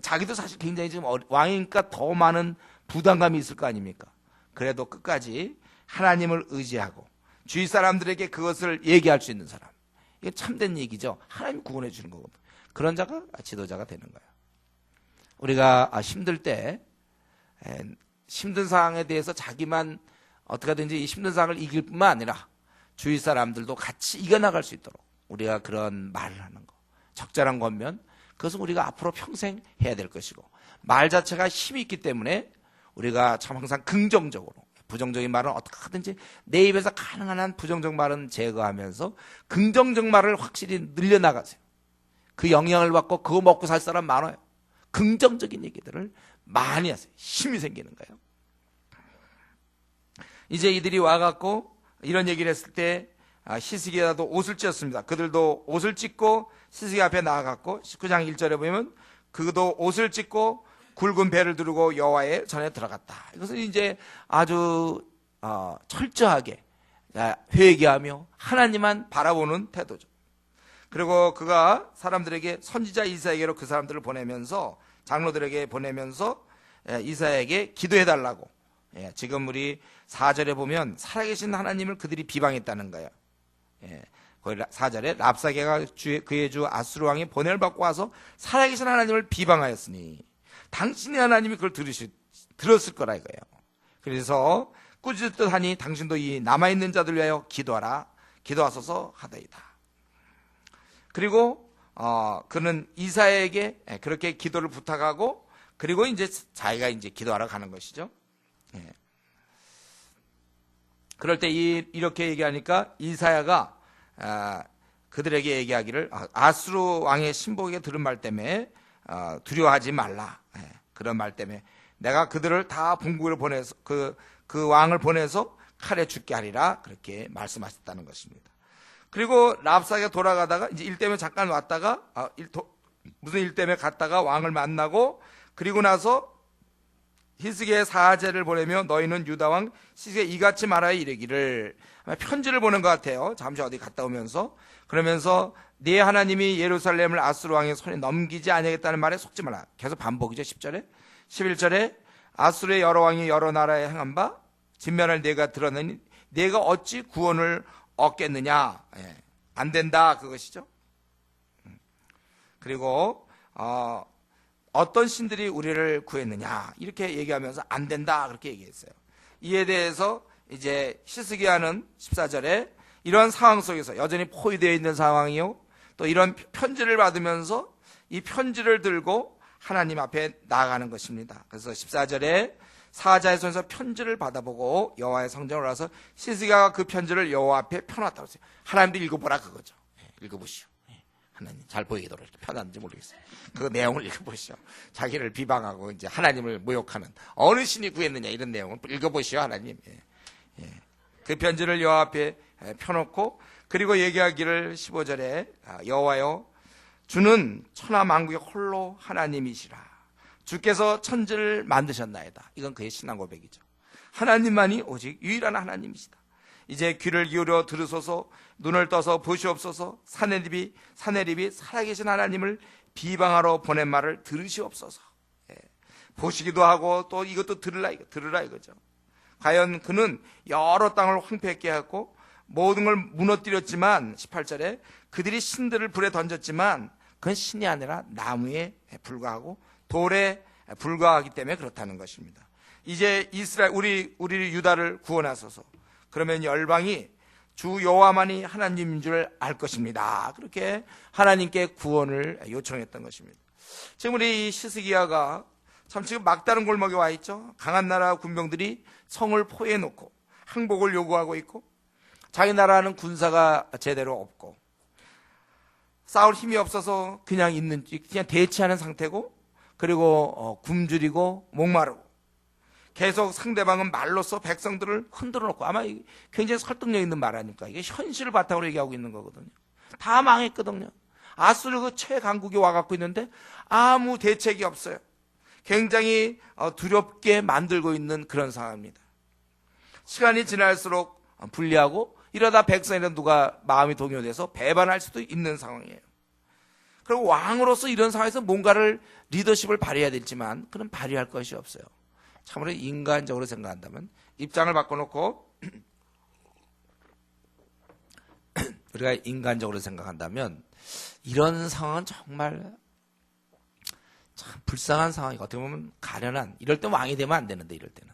자기도 사실 굉장히 지금 왕이니까 더 많은 부담감이 있을 거 아닙니까? 그래도 끝까지 하나님을 의지하고 주위 사람들에게 그것을 얘기할 수 있는 사람, 이게 참된 얘기죠. 하나님 구원해 주는 거거든. 그런 자가 지도자가 되는 거예요. 우리가 힘들 때, 힘든 상황에 대해서 자기만 어떻게 하든지 이 힘든 상황을 이길 뿐만 아니라 주위 사람들도 같이 이겨나갈 수 있도록 우리가 그런 말을 하는 거, 적절한 권면, 그것은 우리가 앞으로 평생 해야 될 것이고, 말 자체가 힘이 있기 때문에 우리가 참 항상 긍정적으로, 부정적인 말은 어떻게 하든지 내 입에서 가능한 한 부정적 말은 제거하면서 긍정적 말을 확실히 늘려나가세요. 그 영향을 받고 그거 먹고 살 사람 많아요. 긍정적인 얘기들을 많이 하세요. 힘이 생기는 거예요. 이제 이들이 와갖고 이런 얘기를 했을 때 히스기야도 옷을 찢었습니다. 그들도 옷을 찢고 히스기야 앞에 나아갔고, 19장 1절에 보면 그도 옷을 찢고 굵은 배를 두르고 여호와의 전에 들어갔다. 이것은 이제 아주 철저하게 회개하며 하나님만 바라보는 태도죠. 그리고 그가 사람들에게 선지자 이사야에게로 그 사람들을 보내면서, 장로들에게 보내면서 이사야에게 기도해달라고. 지금 우리 4절에 보면 살아계신 하나님을 그들이 비방했다는 거예요. 거기 4절에 랍사게가 그의 주 아수르 왕이 번뇌를 받고 와서 살아계신 하나님을 비방하였으니 당신의 하나님이 그걸 들었을 거라 이거예요. 그래서 꾸짖듯 하니 당신도 이 남아있는 자들 위하여 기도하라, 기도하소서 하더이다. 그리고 그는 이사야에게 그렇게 기도를 부탁하고 그리고 이제 자기가 이제 기도하러 가는 것이죠. 예. 그럴 때 이렇게 얘기하니까 이사야가 그들에게 얘기하기를 아수르 왕의 신복에게 들은 말 때문에 두려워하지 말라. 예. 그런 말 때문에 내가 그들을 다 본국으로 보내서 그 왕을 보내서 칼에 죽게 하리라 그렇게 말씀하셨다는 것입니다. 그리고 랍사가 돌아가다가 이제 일 때문에 잠깐 왔다가 무슨 일 때문에 갔다가 왕을 만나고 그리고 나서 히스기야의 사제를 보내며 너희는 유다 왕 시스기야 이같이 말하여 이르기를 편지를 보낸 것 같아요. 잠시 어디 갔다 오면서 그러면서 네 하나님이 예루살렘을 아수르 왕의 손에 넘기지 아니하겠다는 말에 속지 말라. 계속 반복이죠. 10절에 11절에 아수르의 여러 왕이 여러 나라에 행한 바 진면을 내가 드러내니 내가 어찌 구원을 얻겠느냐. 예. 안 된다 그것이죠. 그리고 어떤 신들이 우리를 구했느냐 이렇게 얘기하면서 안 된다 그렇게 얘기했어요. 이에 대해서 이제 히스기야는 14절에 이런 상황 속에서 여전히 포위되어 있는 상황이요 또 이런 편지를 받으면서 이 편지를 들고 하나님 앞에 나아가는 것입니다. 그래서 14절에 사자의 손에서 편지를 받아보고 여호와의 성전에 올라서 히스기야가 그 편지를 여호와 앞에 펴놨다고 했어요. 하나님도 읽어보라 그거죠. 읽어보시오. 하나님 잘 보이도록 편한지 모르겠어요. 그 내용을 읽어보시오. 자기를 비방하고 이제 하나님을 모욕하는 어느 신이 구했느냐 이런 내용을 읽어보시오 하나님. 그 편지를 여호와 앞에 펴놓고 그리고 얘기하기를 15절에 여호와여 주는 천하 만국의 홀로 하나님이시라. 주께서 천지를 만드셨나이다. 이건 그의 신앙 고백이죠. 하나님만이 오직 유일한 하나님이시다. 이제 귀를 기울여 들으소서 눈을 떠서 보시옵소서 사내립이 살아계신 하나님을 비방하러 보낸 말을 들으시옵소서. 보시기도 하고 또 이것도 들으라 이거죠. 과연 그는 여러 땅을 황폐하게 하고 모든 걸 무너뜨렸지만 18절에 그들이 신들을 불에 던졌지만 그건 신이 아니라 나무에 불과하고 돌에 불과하기 때문에 그렇다는 것입니다. 이제 이스라엘 우리 유다를 구원하소서. 그러면 열방이 주 여호와만이 하나님인 줄 알 것입니다. 그렇게 하나님께 구원을 요청했던 것입니다. 지금 우리 히스기야가 참 지금 막다른 골목에 와 있죠. 강한 나라 군병들이 성을 포위해 놓고 항복을 요구하고 있고 자기 나라는 군사가 제대로 없고 싸울 힘이 없어서 그냥 대치하는 상태고 그리고 굶주리고 목마르고 계속 상대방은 말로써 백성들을 흔들어 놓고 아마 굉장히 설득력 있는 말 아닙니까? 이게 현실을 바탕으로 얘기하고 있는 거거든요. 다 망했거든요. 아수르 그 최강국이 와갖고 있는데 아무 대책이 없어요. 굉장히 두렵게 만들고 있는 그런 상황입니다. 시간이 지날수록 불리하고 이러다 백성이라 누가 마음이 동요돼서 배반할 수도 있는 상황이에요. 그리고 왕으로서 이런 상황에서 뭔가를 리더십을 발휘해야 되지만 그런 발휘할 것이 없어요. 참으로 인간적으로 생각한다면 입장을 바꿔놓고 우리가 인간적으로 생각한다면 이런 상황은 정말 참 불쌍한 상황이고 어떻게 보면 가련한 이럴 때 왕이 되면 안 되는데 이럴 때는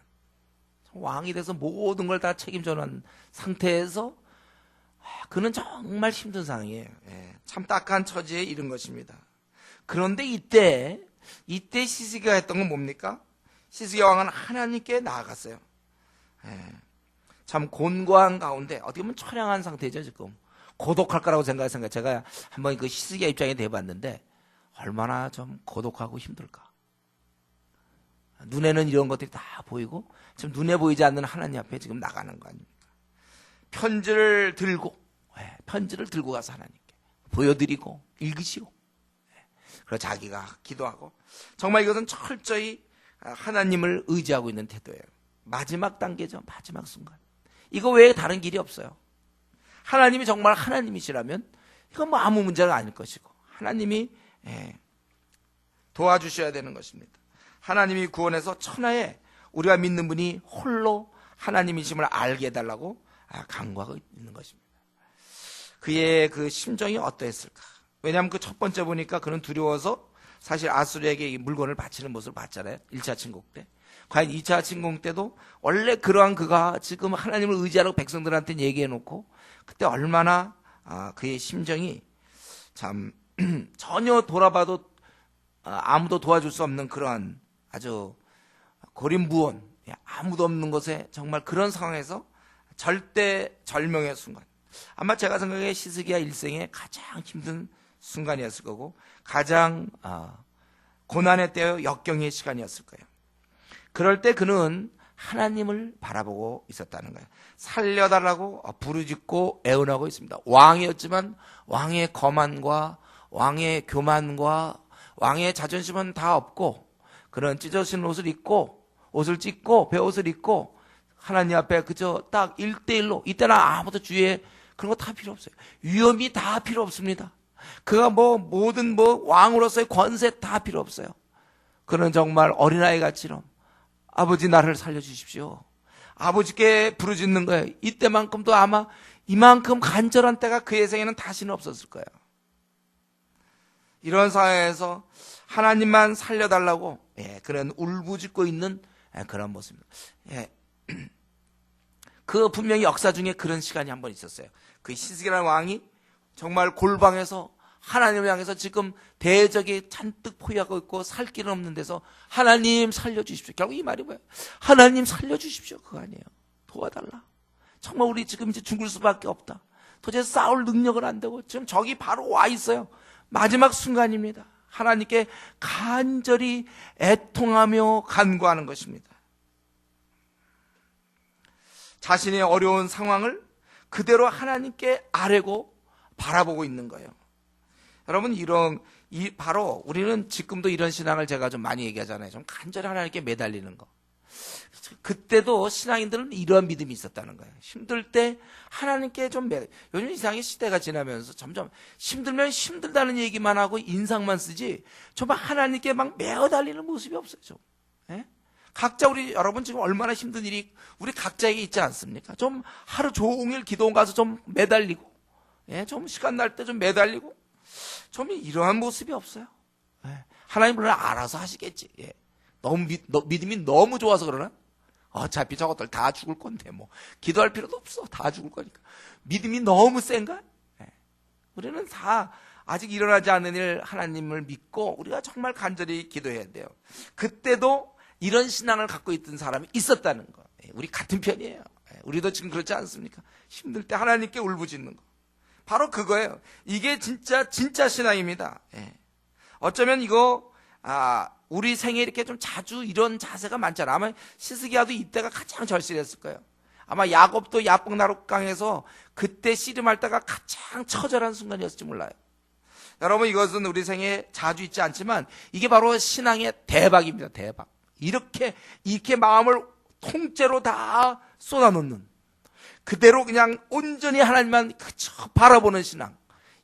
왕이 돼서 모든 걸 다 책임져 놓은 상태에서 그는 정말 힘든 상황이에요. 참 딱한 처지에 이른 것입니다. 그런데 이때 히스기야가 했던 건 뭡니까? 히스기야 왕은 하나님께 나아갔어요. 참 곤고한 가운데 어떻게 보면 처량한 상태죠. 지금 고독할 거라고 생각해서 제가 한번 그 히스기야 입장에 대봤는데 얼마나 좀 고독하고 힘들까. 눈에는 이런 것들이 다 보이고 지금 눈에 보이지 않는 하나님 앞에 지금 나가는 거 아닙니까? 편지를 들고 가서 하나님께 보여드리고 읽으시고 그리고 자기가 기도하고 정말 이것은 철저히 하나님을 의지하고 있는 태도예요. 마지막 단계죠. 마지막 순간. 이거 외에 다른 길이 없어요. 하나님이 정말 하나님이시라면 이건 뭐 아무 문제가 아닐 것이고 하나님이 도와주셔야 되는 것입니다. 하나님이 구원해서 천하에 우리가 믿는 분이 홀로 하나님이심을 알게 해달라고 간구하고 있는 것입니다. 그의 그 심정이 어떠했을까? 왜냐하면 그 첫 번째 보니까 그는 두려워서 사실 아수르에게 이 물건을 바치는 모습을 봤잖아요. 1차 침공 때. 과연 2차 침공 때도 원래 그러한 그가 지금 하나님을 의지하라고 백성들한테 얘기해놓고 그때 얼마나 그의 심정이 참 전혀 돌아봐도 아무도 도와줄 수 없는 그러한 아주 고립무원, 아무도 없는 곳에 정말 그런 상황에서 절대 절명의 순간. 아마 제가 생각에 히스기야 일생에 가장 힘든 순간이었을 거고 가장 고난의 때요 역경의 시간이었을 거예요. 그럴 때 그는 하나님을 바라보고 있었다는 거예요. 살려달라고 부르짖고 애원하고 있습니다. 왕이었지만 왕의 거만과 왕의 교만과 왕의 자존심은 다 없고 그런 찢어진 옷을 입고 옷을 찢고 베옷을 입고 하나님 앞에 그저 딱 1대1로 이때는 아무도 주위에 그런 거 다 필요 없어요. 위험이 다 필요 없습니다. 그가 모든 왕으로서의 권세 다 필요 없어요. 그는 정말 어린아이 같이럼 아버지 나를 살려주십시오. 아버지께 부르짖는 거예요. 이때만큼도 아마 이만큼 간절한 때가 그의 생에는 다시는 없었을 거예요. 이런 상황에서 하나님만 살려달라고 그는 울부짖고 있는 그런 모습입니다. 그 분명히 역사 중에 그런 시간이 한 번 있었어요. 그 히스기야라는 왕이 정말 골방에서 하나님을 향해서 지금 대적이 잔뜩 포위하고 있고 살 길은 없는 데서 하나님 살려주십시오. 결국 이 말이 뭐예요? 하나님 살려주십시오. 그거 아니에요. 도와달라. 정말 우리 지금 이제 죽을 수밖에 없다. 도대체 싸울 능력은 안 되고 지금 적이 바로 와 있어요. 마지막 순간입니다. 하나님께 간절히 애통하며 간구하는 것입니다. 자신의 어려운 상황을 그대로 하나님께 아뢰고 바라보고 있는 거예요. 여러분 바로 우리는 지금도 이런 신앙을 제가 좀 많이 얘기하잖아요. 좀 간절히 하나님께 매달리는 거. 그때도 신앙인들은 이런 믿음이 있었다는 거예요. 힘들 때 하나님께 요즘 이상하게 시대가 지나면서 점점 힘들면 힘들다는 얘기만 하고 인상만 쓰지 정말 하나님께 막 매어달리는 모습이 없어요. 좀. 각자 여러분 지금 얼마나 힘든 일이 우리 각자에게 있지 않습니까? 좀 하루 종일 기도원 가서 좀 매달리고 좀 시간 날 때 좀 매달리고 좀 이러한 모습이 없어요. 하나님은 알아서 하시겠지. 너무 믿음이 너무 좋아서 그러나? 어차피 저것들 다 죽을 건데 기도할 필요도 없어. 다 죽을 거니까. 믿음이 너무 센가? 우리는 다 아직 일어나지 않는 일 하나님을 믿고 우리가 정말 간절히 기도해야 돼요. 그때도 이런 신앙을 갖고 있던 사람이 있었다는 거. 우리 같은 편이에요. 우리도 지금 그렇지 않습니까? 힘들 때 하나님께 울부짖는 거. 바로 그거예요. 이게 진짜 신앙입니다. 어쩌면 이거 우리 생에 이렇게 좀 자주 이런 자세가 많잖아. 아마 히스기야도 이때가 가장 절실했을 거예요. 아마 야곱도 야복나룻강에서 그때 씨름할 때가 가장 처절한 순간이었을지 몰라요. 여러분 이것은 우리 생에 자주 있지 않지만 이게 바로 신앙의 대박입니다. 대박. 이렇게 마음을 통째로 다 쏟아놓는 그대로 그냥 온전히 하나님만 그저 바라보는 신앙.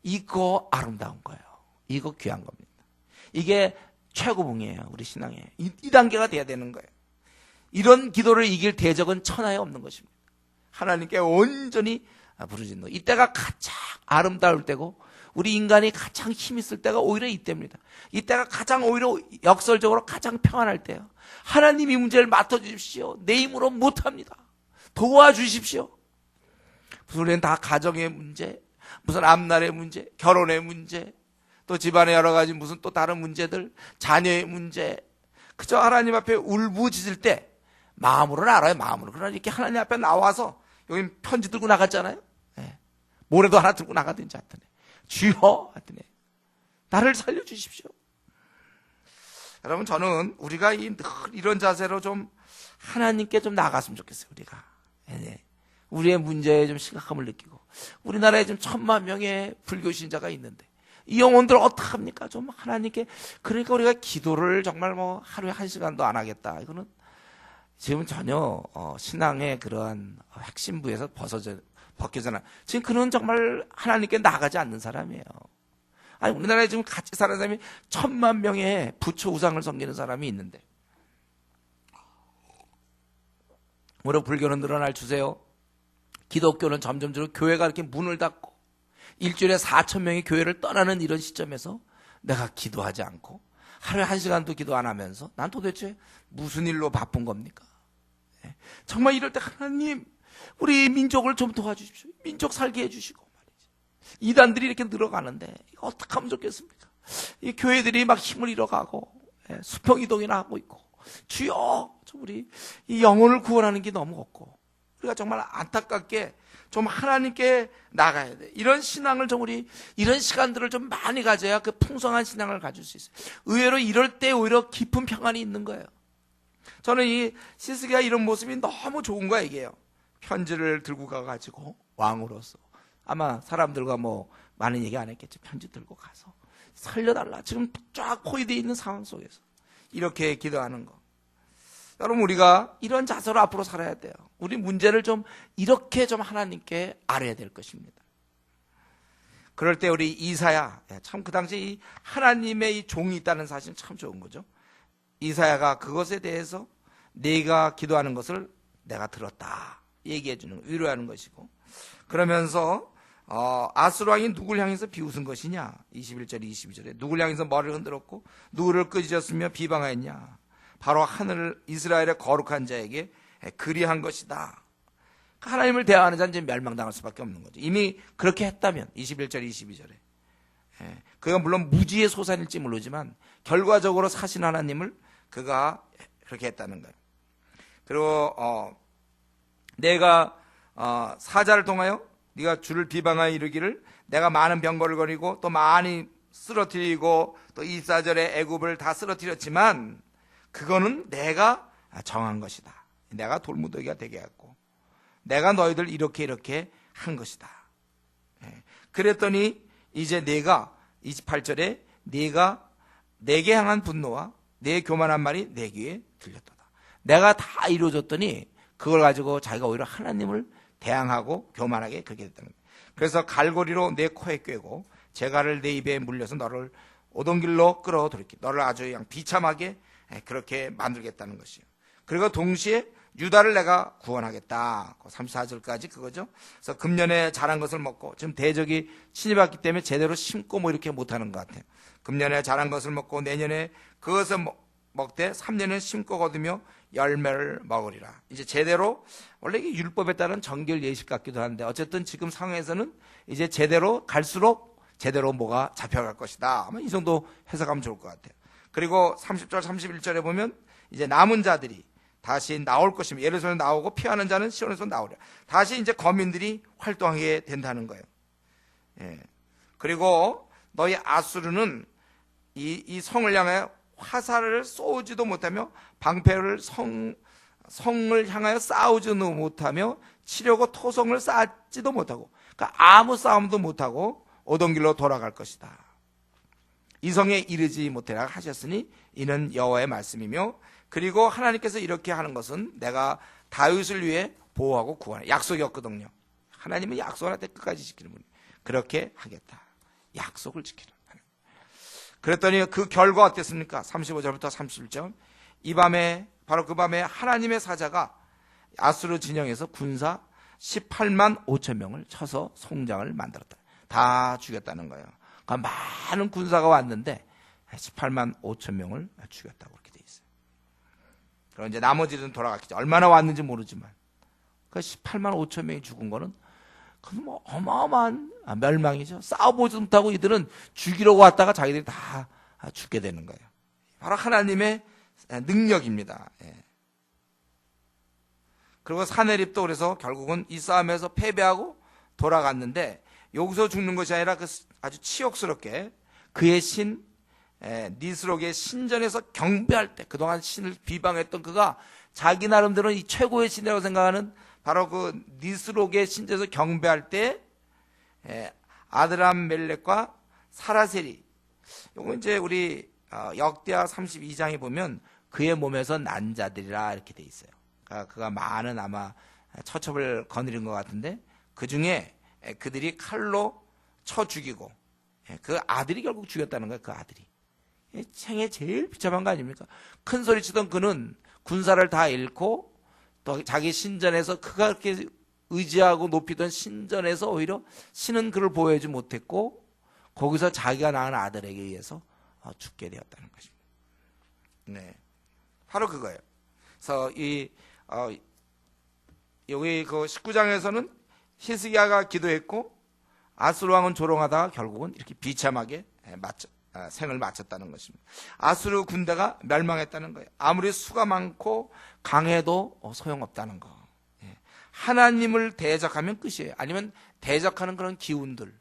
이거 아름다운 거예요. 이거 귀한 겁니다. 이게 최고봉이에요. 우리 신앙에. 이 단계가 돼야 되는 거예요. 이런 기도를 이길 대적은 천하에 없는 것입니다. 하나님께 온전히 부르짖는 거. 이때가 가장 아름다울 때고 우리 인간이 가장 힘 있을 때가 오히려 이때입니다. 이때가 가장 오히려 역설적으로 가장 평안할 때예요. 하나님 이 문제를 맡아주십시오. 내 힘으로 못합니다. 도와주십시오. 무슨 우리는 다 가정의 문제, 무슨 앞날의 문제, 결혼의 문제, 또 집안의 여러 가지 무슨 또 다른 문제들, 자녀의 문제, 그저 하나님 앞에 울부짖을 때 마음으로는 알아요. 마음으로. 그러나 이렇게 하나님 앞에 나와서 여기 편지 들고 나갔잖아요. 모래도 하나 들고 나가든지 하더니 주여 하더니 나를 살려주십시오. 여러분 저는 우리가 이런 자세로 좀 하나님께 좀 나갔으면 좋겠어요. 우리가 우리의 문제에 좀 심각함을 느끼고 우리나라에 좀 1,000만 명의 불교 신자가 있는데 이 영혼들 어떡합니까? 좀 하나님께 그러니까 우리가 기도를 정말 하루에 1시간도 안 하겠다. 이거는 지금 전혀 신앙의 그러한 핵심부에서 벗겨져나 지금 그는 정말 하나님께 나가지 않는 사람이에요. 아니 우리나라에 지금 같이 사는 사람이 1,000만 명의 부처 우상을 섬기는 사람이 있는데 오히려 불교는 늘어날 추세요. 기독교는 점점점 교회가 이렇게 문을 닫고 일주일에 4,000명이 교회를 떠나는 이런 시점에서 내가 기도하지 않고 하루에 1시간도 기도 안 하면서 난 도대체 무슨 일로 바쁜 겁니까? 정말 이럴 때 하나님 우리 민족을 좀 도와주십시오. 민족 살게 해주시고 말이지. 이단들이 이렇게 늘어가는데 어떻게 하면 좋겠습니까? 이 교회들이 막 힘을 잃어가고 수평이동이나 하고 있고 주여, 우리 이 영혼을 구원하는 게 너무 없고, 우리가 정말 안타깝게 좀 하나님께 나가야 돼. 이런 신앙을 좀 우리 이런 시간들을 좀 많이 가져야 그 풍성한 신앙을 가질 수 있어요. 의외로 이럴 때 오히려 깊은 평안이 있는 거예요. 저는 이 시스기야 이런 모습이 너무 좋은 거야, 이게요. 편지를 들고 가가지고 왕으로서 아마 사람들과 뭐 많은 얘기 안 했겠지. 편지 들고 가서 살려달라. 지금 쫙 포위되어 있는 상황 속에서 이렇게 기도하는 거. 여러분, 우리가 이런 자세로 앞으로 살아야 돼요. 우리 문제를 좀 이렇게 좀 하나님께 알아야 될 것입니다. 그럴 때 우리 이사야, 참 그 당시에 이 하나님의 이 종이 있다는 사실은 참 좋은 거죠. 이사야가 그것에 대해서 네가 기도하는 것을 내가 들었다 얘기해 주는 거, 위로하는 것이고, 그러면서 아수르 왕이 누굴 향해서 비웃은 것이냐, 21절 22절에 누굴 향해서 머리를 흔들었고 누구를 끄지었으며 비방하였냐, 바로 하늘 이스라엘의 거룩한 자에게 그리한 것이다. 하나님을 대하는 자는 이제 멸망당할 수밖에 없는 거죠. 이미 그렇게 했다면 21절 22절에 그가 물론 무지의 소산일지 모르지만 결과적으로 사신 하나님을 그가 그렇게 했다는 거예요. 그리고 내가 사자를 통하여 네가 주를 비방하여 이르기를 내가 많은 병거를 거리고 또 많이 쓰러뜨리고 또 24절에 애굽을 다 쓰러뜨렸지만 그거는 내가 정한 것이다. 내가 돌무더기가 되게 했고 내가 너희들 이렇게 한 것이다. 그랬더니 이제 내가 28절에 네가 내게 향한 분노와 내 교만한 말이 내 귀에 들렸도다. 내가 다 이루어졌더니 그걸 가지고 자기가 오히려 하나님을 대항하고 교만하게 그렇게 됐다는 거예요. 그래서 갈고리로 내 코에 꿰고 재갈을 내 입에 물려서 너를 오던 길로 끌어들이기, 너를 아주 그냥 비참하게 그렇게 만들겠다는 것이에요. 그리고 동시에 유다를 내가 구원하겠다. 34절까지 그거죠. 그래서 금년에 자란 것을 먹고, 지금 대적이 침입했기 때문에 제대로 심고 뭐 이렇게 못하는 것 같아요. 금년에 자란 것을 먹고 내년에 그것을 먹되 3년은 심고 거두며 열매를 먹으리라. 이제 제대로, 원래 이게 율법에 따른 정결 예식 같기도 한데 어쨌든 지금 상황에서는 이제 제대로 갈수록 제대로 뭐가 잡혀갈 것이다. 아마 이 정도 해석하면 좋을 것 같아요. 그리고 30절 31절에 보면 이제 남은 자들이 다시 나올 것입니다. 예루살렘 나오고 피하는 자는 시온에서 나오리라. 다시 이제 거민들이 활동하게 된다는 거예요. 그리고 너희 아수르는 이 성을 향해 화살을 쏘지도 못하며 방패를 성을 향하여 싸우지도 못하며 치려고 토성을 쌓지도 못하고, 그러니까 아무 싸움도 못하고 오던 길로 돌아갈 것이다. 이 성에 이르지 못하라 하셨으니 이는 여호와의 말씀이며, 그리고 하나님께서 이렇게 하는 것은 내가 다윗을 위해 보호하고 구원해. 약속이었거든요. 하나님은 약속할 때 끝까지 지키는 분이에요. 그렇게 하겠다. 약속을 지키는. 그랬더니 그 결과 어땠습니까? 35절부터 31절. 이 밤에, 바로 그 밤에 하나님의 사자가 아수르 진영에서 군사 18만 5천 명을 쳐서 송장을 만들었다. 다 죽였다는 거예요. 그러니까 많은 군사가 왔는데 18만 5천 명을 죽였다고 그렇게 돼 있어요. 그럼 이제 나머지는 돌아갔겠죠. 얼마나 왔는지 모르지만. 그 18만 5천 명이 죽은 거는 그건 뭐 어마어마한 멸망이죠. 싸워보지도 못하고 이들은 죽이려고 왔다가 자기들이 다 죽게 되는 거예요. 바로 하나님의 능력입니다. 그리고 사내립도 그래서 결국은 이 싸움에서 패배하고 돌아갔는데, 여기서 죽는 것이 아니라 그 아주 치욕스럽게 그의 신 니스록의 신전에서 경배할 때, 그동안 신을 비방했던 그가 자기 나름대로는 이 최고의 신이라고 생각하는 바로 그 니스록의 신전에서 경배할 때 아드람 멜렉과 사라셀이, 요거 이제 우리 역대하 32장에 보면 그의 몸에서 난 자들이라 이렇게 돼 있어요. 그러니까 그가 많은 아마 처첩을 거느린 것 같은데 그 중에 그들이 칼로 쳐 죽이고 그 아들이 결국 죽였다는 거예요. 그 아들이 생애 제일 비참한 거 아닙니까? 큰 소리 치던 그는 군사를 다 잃고 또 자기 신전에서 그가 그렇게 의지하고 높이던 신전에서 오히려 신은 그를 보호하지 못했고 거기서 자기가 낳은 아들에게 의해서 죽게 되었다는 것입니다. 네, 바로 그거예요. 그래서 여기 그 19장에서는 히스기야가 기도했고 아수르 왕은 조롱하다가 결국은 이렇게 비참하게 생을 마쳤다는 것입니다. 아수르 군대가 멸망했다는 거예요. 아무리 수가 많고 강해도 소용없다는 거. 하나님을 대적하면 끝이에요. 아니면 대적하는 그런 기운들,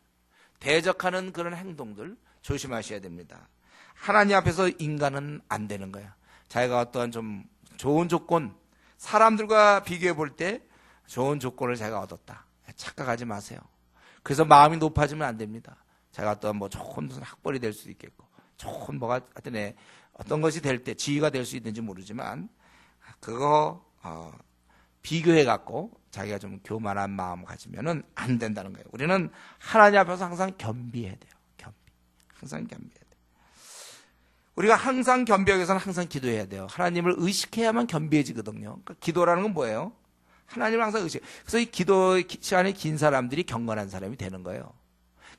대적하는 그런 행동들 조심하셔야 됩니다. 하나님 앞에서 인간은 안 되는 거야. 자기가 어떠한 좀 좋은 조건, 사람들과 비교해 볼 때 좋은 조건을 자기가 얻었다. 착각하지 마세요. 그래서 마음이 높아지면 안 됩니다. 자기가 어떤 뭐 좋은 무슨 학벌이 될 수도 있겠고, 좋은 뭐가 하여튼 어떤 것이 될 때 지위가 될 수 있는지 모르지만 그거 비교해 갖고 자기가 좀 교만한 마음을 가지면은 안 된다는 거예요. 우리는 하나님 앞에서 항상 겸비해야 돼요. 항상 겸비해야 돼요. 우리가 항상 겸비하기 위해서는 항상 기도해야 돼요. 하나님을 의식해야만 겸비해지거든요. 그러니까 기도라는 건 뭐예요? 하나님을 항상 의식. 그래서 이 기도 시간이 긴 사람들이 경건한 사람이 되는 거예요.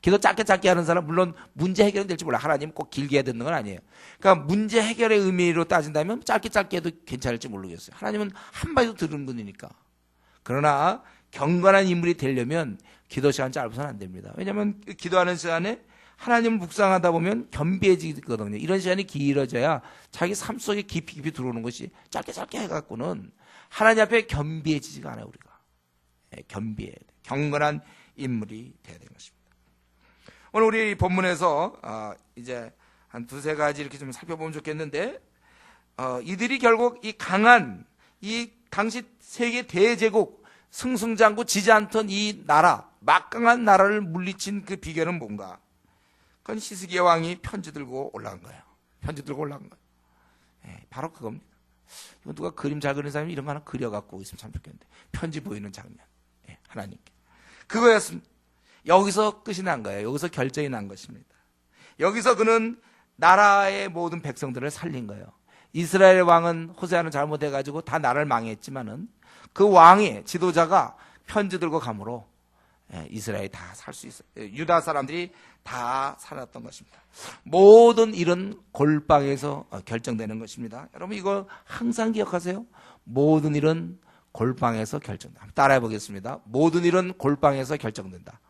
기도 짧게 하는 사람, 물론 문제 해결은 될지 몰라. 하나님 꼭 길게 해야 되는 건 아니에요. 그러니까 문제 해결의 의미로 따진다면 짧게 해도 괜찮을지 모르겠어요. 하나님은 한마디도 들은 분이니까. 그러나 경건한 인물이 되려면 기도 시간 짧아서는 안 됩니다. 왜냐하면 기도하는 시간에 하나님을 묵상하다 보면 겸비해지거든요. 이런 시간이 길어져야 자기 삶 속에 깊이 들어오는 것이 짧게 해갖고는 하나님 앞에 겸비해지지가 않아요. 우리가 겸비해야 돼. 경건한 인물이 돼야 되는 것입니다. 오늘 우리 본문에서 이제 한 두세 가지 이렇게 좀 살펴보면 좋겠는데, 이들이 결국 이 강한 이 당시 세계 대제국 승승장구 지지 않던 이 나라, 막강한 나라를 물리친 그 비결은 뭔가? 그건 히스기야 왕이 편지 들고 올라간 거예요. 바로 그겁니다. 이거 누가 그림 잘 그리는 사람이 이런 거 하나 그려갖고 있으면 참 좋겠는데, 편지 보이는 장면, 하나님께 그거였습니다. 여기서 끝이 난 거예요. 여기서 결정이 난 것입니다. 여기서 그는 나라의 모든 백성들을 살린 거예요. 이스라엘 왕은 호세아는 잘못해가지고 다 나라를 망했지만은 그 왕의 지도자가 편지 들고 감으로 이스라엘이 다 살 수 있어요. 유다 사람들이 다 살았던 것입니다. 모든 일은 골방에서 결정되는 것입니다. 여러분 이거 항상 기억하세요. 모든 일은 골방에서 결정된다. 한번 따라해 보겠습니다. 모든 일은 골방에서 결정된다.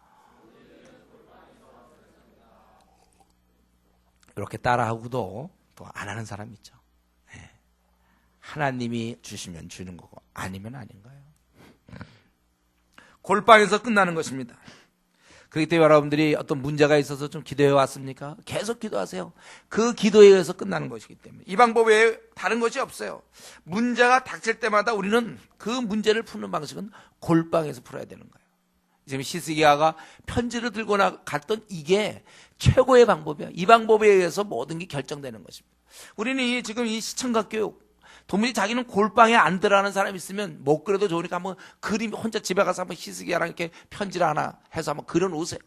이렇게 따라하고도 또 안 하는 사람이 있죠. 하나님이 주시면 주는 거고 아니면 아닌 거예요. 골방에서 끝나는 것입니다. 그렇기 때문에 여러분들이 어떤 문제가 있어서 좀 기도해 왔습니까? 계속 기도하세요. 그 기도에 의해서 끝나는 것이기 때문에 이 방법 외에 다른 것이 없어요. 문제가 닥칠 때마다 우리는 그 문제를 푸는 방식은 골방에서 풀어야 되는 거예요. 지금 히스기야가 편지를 들고 갔던 이게 최고의 방법이야. 이 방법에 의해서 모든 게 결정되는 것입니다. 우리는 지금 이 시청각 교육, 도무지 자기는 골방에 안 들어가는 사람이 있으면 못 그려도 좋으니까 한번 그림 혼자 집에 가서 한번 히스기야랑 이렇게 편지를 하나 해서 한번 그려놓으세요.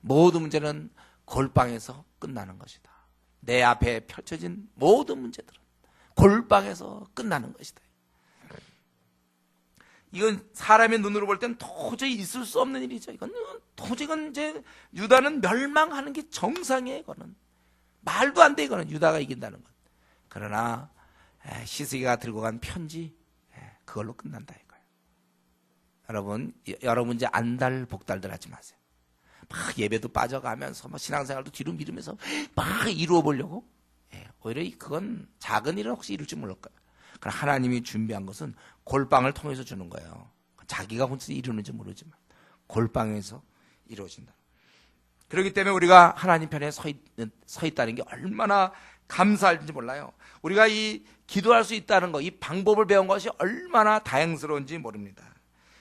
모든 문제는 골방에서 끝나는 것이다. 내 앞에 펼쳐진 모든 문제들은 골방에서 끝나는 것이다. 이건 사람의 눈으로 볼 때는 도저히 있을 수 없는 일이죠. 이건 이제 유다는 멸망하는 게 정상이에요. 이거는 말도 안 돼. 이거는 유다가 이긴다는 것. 그러나 히스기야가 들고 간 편지 그걸로 끝난다 이거예요. 여러분 이제 안달복달들 하지 마세요. 막 예배도 빠져가면서 막 신앙생활도 뒤로 미루면서 막 이루어 보려고. 오히려 그건 작은 일은 혹시 이룰지 모를 거예요. 그러나 하나님이 준비한 것은 골방을 통해서 주는 거예요. 자기가 혼자 이루는지 모르지만 골방에서 이루어진다. 그렇기 때문에 우리가 하나님 편에 서 있다는 게 얼마나 감사할지 몰라요. 우리가 이 기도할 수 있다는 거, 이 방법을 배운 것이 얼마나 다행스러운지 모릅니다.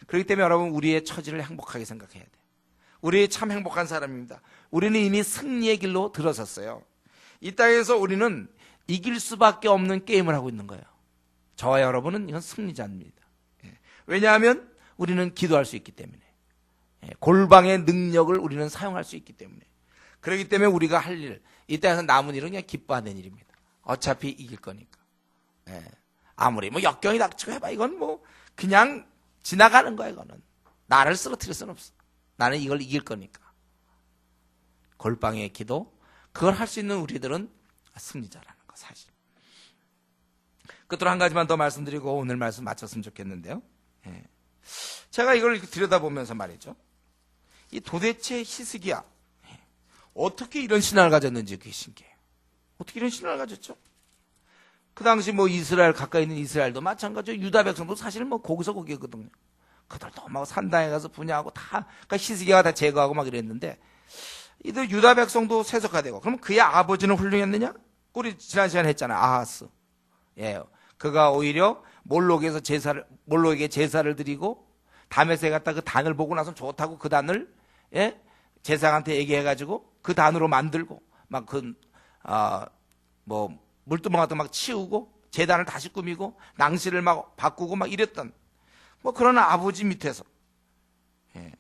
그렇기 때문에 여러분 우리의 처지를 행복하게 생각해야 돼요. 우리 참 행복한 사람입니다. 우리는 이미 승리의 길로 들어섰어요. 이 땅에서 우리는 이길 수밖에 없는 게임을 하고 있는 거예요. 저와 여러분은 이건 승리자입니다. 왜냐하면 우리는 기도할 수 있기 때문에, 골방의 능력을 우리는 사용할 수 있기 때문에, 그렇기 때문에 우리가 할 일, 이 땅에서 남은 일은 그냥 기뻐하는 일입니다. 어차피 이길 거니까. 아무리 뭐 역경이 닥치고 해봐, 이건 뭐 그냥 지나가는 거야. 이거는 나를 쓰러뜨릴 수는 없어. 나는 이걸 이길 거니까. 골방의 기도, 그걸 할 수 있는 우리들은 승리자라는 거 사실. 끝으로 한 가지만 더 말씀드리고 오늘 말씀 마쳤으면 좋겠는데요. 제가 이걸 들여다보면서 말이죠. 이 도대체 히스기야, 어떻게 이런 신앙을 가졌는지 그게 신기해요. 어떻게 이런 신앙을 가졌죠? 그 당시 뭐 이스라엘 가까이 있는 이스라엘도 마찬가지죠. 유다 백성도 사실 뭐 거기서 거기거든요. 그들도 막 산당에 가서 분야하고 다, 그러니까 히스기야가 다 제거하고 막 이랬는데, 이들 유다 백성도 세속화되고, 그럼 그의 아버지는 훌륭했느냐? 우리 지난 시간에 했잖아요. 아하스. 예. 그가 오히려 몰록에게 제사를 드리고, 다메섹에 갔다 그 단을 보고 나서 좋다고 그 단을, 예? 제사장한테 얘기해가지고 그 단으로 만들고, 막 물두멍 같은 거 막 치우고, 제단을 다시 꾸미고, 낭시를 막 바꾸고 막 이랬던, 뭐 그런 아버지 밑에서, 예.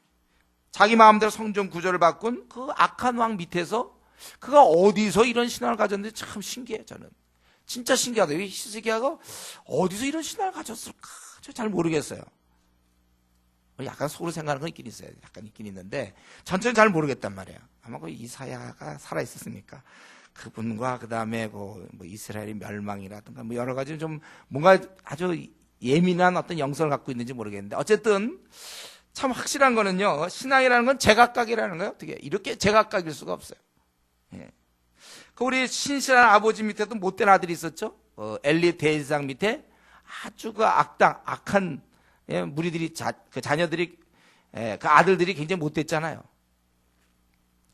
자기 마음대로 성전 구조를 바꾼 그 악한 왕 밑에서 그가 어디서 이런 신앙을 가졌는지 참 신기해. 저는 진짜 신기하다. 이 히스기야가 어디서 이런 신앙을 가졌을까? 저 잘 모르겠어요. 약간 속으로 생각하는 건 있긴 있어요. 약간 있긴 있는데 전체는 잘 모르겠단 말이에요. 아마 그 이사야가 살아 있었으니까 그분과 그 다음에 뭐 이스라엘의 멸망이라든가 뭐 여러 가지 좀 뭔가 아주 예민한 어떤 영성을 갖고 있는지 모르겠는데, 어쨌든 참 확실한 거는요, 신앙이라는 건 제각각이라는 거예요. 어떻게 이렇게 제각각일 수가 없어요. 예. 그 우리 신실한 아버지 밑에도 못된 아들이 있었죠. 엘리 대제사장 밑에 아주 그 악한, 예, 무리들이 그 자녀들이, 예, 그 아들들이 굉장히 못됐잖아요.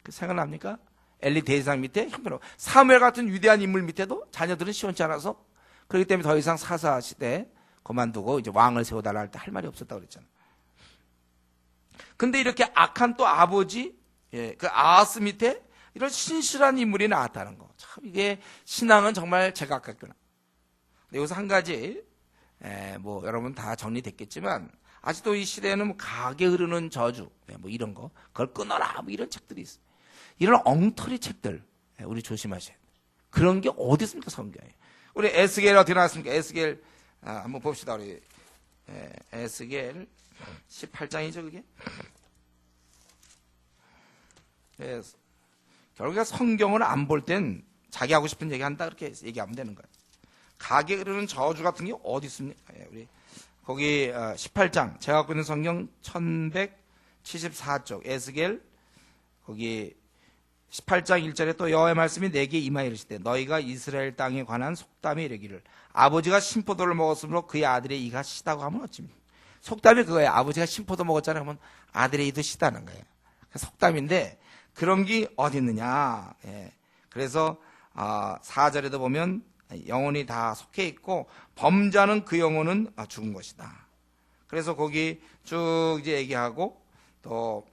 그 생각납니까? 엘리 대제사장 밑에 형편없고, 사무엘 같은 위대한 인물 밑에도 자녀들은 시원치 않아서, 그렇기 때문에 더 이상 사사 시대 그만두고 이제 왕을 세워달라 할 때 할 말이 없었다고 그랬잖아요. 근데 이렇게 악한 또 아버지, 예, 그 아하스 밑에 이런 신실한 인물이 나왔다는 거. 참 이게 신앙은 정말 제각각구나. 여기서 한 가지, 뭐 여러분 다 정리됐겠지만 아직도 이 시대에는 뭐 가게 흐르는 저주, 뭐 이런 거, 그걸 끊어라, 뭐 이런 책들이 있어요. 이런 엉터리 책들, 우리 조심하셔야 돼요. 그런 게 어디 있습니까, 성경에? 우리 에스겔 어떻게 나왔습니까? 에스겔 한번 봅시다. 우리 에스겔 18장이죠, 그게? 예, 결국에 성경을 안 볼 땐 자기 하고 싶은 얘기 한다, 그렇게 얘기하면 되는 거예요. 가게 흐르는 저주 같은 게 어디 있습니까? 예, 우리 거기 18장, 제가 갖고 있는 성경 1174쪽 에스겔 거기 18장 1절에 또 여호와의 말씀이 내게 임하여 이르시되 너희가 이스라엘 땅에 관한 속담이 이르기를 아버지가 신포도를 먹었으므로 그의 아들의 이가 시다고 하면 어찌입니까? 속담이 그거예요. 아버지가 신포도 먹었잖아요. 그러면 아들의 이도 시다는 거예요. 속담인데 그런 게 어디 있느냐. 예. 그래서 4절에도 보면 영혼이 다 속해 있고 범자는 그 영혼은 죽은 것이다. 그래서 거기 쭉 이제 얘기하고 또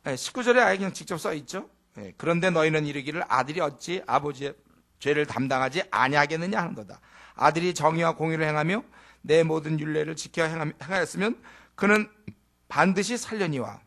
19절에 아예 그냥 직접 써 있죠. 예. 그런데 너희는 이르기를 아들이 어찌 아버지의 죄를 담당하지 아니하겠느냐 하는 거다. 아들이 정의와 공의를 행하며 내 모든 율례를 지켜 행하였으면 그는 반드시 살려니와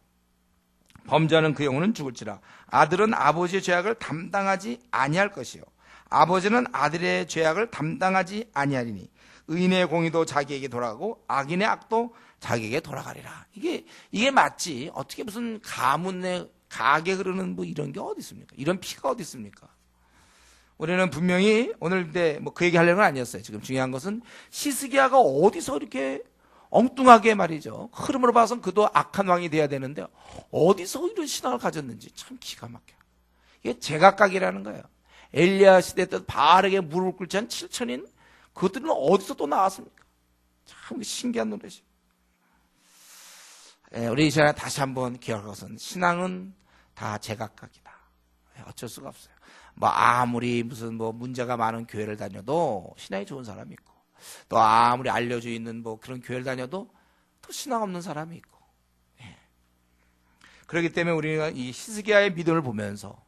범죄하는 그 영혼은 죽을지라. 아들은 아버지의 죄악을 담당하지 아니할 것이요 아버지는 아들의 죄악을 담당하지 아니하리니 의인의 공의도 자기에게 돌아가고 악인의 악도 자기에게 돌아가리라. 이게 맞지. 어떻게 무슨 가문에 가게 흐르는 뭐 이런 게 어디 있습니까? 이런 피가 어디 있습니까? 우리는 분명히 오늘 뭐 그 얘기 하려는 건 아니었어요. 지금 중요한 것은 히스기야가 어디서 이렇게 엉뚱하게 말이죠. 흐름으로 봐서는 그도 악한 왕이 돼야 되는데 어디서 이런 신앙을 가졌는지 참 기가 막혀요. 이게 제각각이라는 거예요. 엘리야 시대 때 바르게 무릎을 꿇지 않은 7천인 그것들은 어디서 또 나왔습니까? 참 신기한 노릇이에요. 우리 이 시간에 다시 한번 기억할 것은 신앙은 다 제각각이다. 어쩔 수가 없어요. 뭐 아무리 무슨 뭐 문제가 많은 교회를 다녀도 신앙이 좋은 사람이 있고 또 아무리 알려져 있는 뭐 그런 교회를 다녀도 또 신앙 없는 사람이 있고. 예. 그렇기 때문에 우리가 이 히스기야의 믿음을 보면서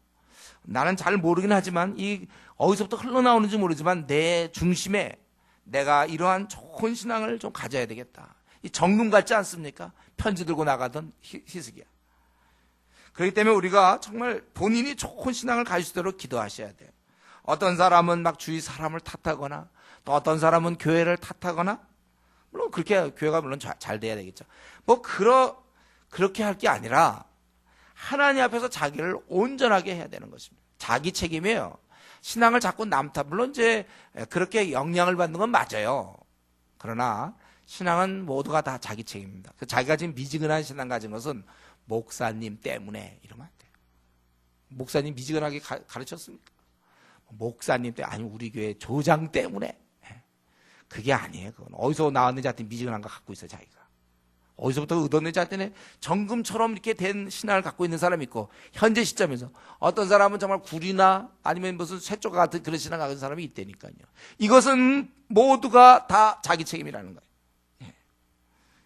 나는 잘 모르긴 하지만 이 어디서부터 흘러나오는지 모르지만 내 중심에 내가 이러한 좋은 신앙을 좀 가져야 되겠다. 이 정금 같지 않습니까? 편지 들고 나가던 히스기야. 그렇기 때문에 우리가 정말 본인이 좋은 신앙을 가질 수 있도록 기도하셔야 돼요. 어떤 사람은 막 주위 사람을 탓하거나 또 어떤 사람은 교회를 탓하거나 물론 그렇게 교회가 물론 잘 돼야 되겠죠. 뭐 그렇게 할 게 아니라 하나님 앞에서 자기를 온전하게 해야 되는 것입니다. 자기 책임이에요. 신앙을 자꾸 남 탓. 물론 이제 그렇게 영향을 받는 건 맞아요. 그러나 신앙은 모두가 다 자기 책임입니다. 자기가 지금 미지근한 신앙 가진 것은 목사님 때문에 이러면 안 돼요. 목사님 미지근하게 가르쳤습니까? 목사님 때문에, 아니 우리 교회 조장 때문에. 그게 아니에요. 그건 어디서 나왔는지 하여튼 미지근한 거 갖고 있어 자기가. 어디서부터 얻었는지 하여튼 정금처럼 이렇게 된 신앙을 갖고 있는 사람이 있고, 현재 시점에서 어떤 사람은 정말 구리나 아니면 무슨 쇠쪽 같은 그런 신앙을 가진 사람이 있다니까요. 이것은 모두가 다 자기 책임이라는 거예요. 예.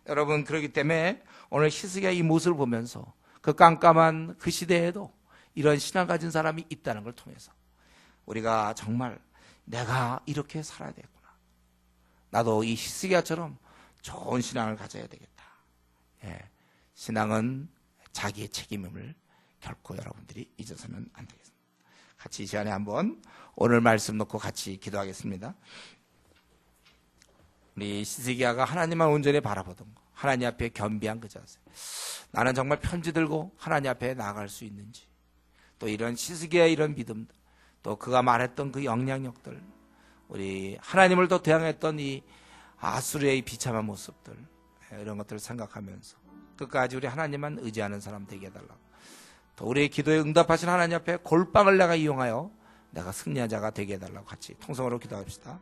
여러분, 그렇기 때문에 오늘 히스기야 이 모습을 보면서 그 깜깜한 그 시대에도 이런 신앙을 가진 사람이 있다는 걸 통해서 우리가 정말 내가 이렇게 살아야 되겠구나, 나도 이 히스기야처럼 좋은 신앙을 가져야 되겠다. 예. 신앙은 자기의 책임임을 결코 여러분들이 잊어서는 안 되겠습니다. 같이 이 시간에 한번 오늘 말씀 놓고 같이 기도하겠습니다. 우리 히스기야가 하나님만 온전히 바라보던 거, 하나님 앞에 겸비한 그 자세, 나는 정말 편지 들고 하나님 앞에 나아갈 수 있는지, 또 이런 히스기야의 이런 믿음들, 또 그가 말했던 그 영향력들, 우리 하나님을 더 대항했던 이 아수르의 비참한 모습들, 이런 것들을 생각하면서 끝까지 우리 하나님만 의지하는 사람 되게 해달라고, 또 우리의 기도에 응답하신 하나님 앞에 골방을 내가 이용하여 내가 승리한 자가 되게 해달라고 같이 통성으로 기도합시다.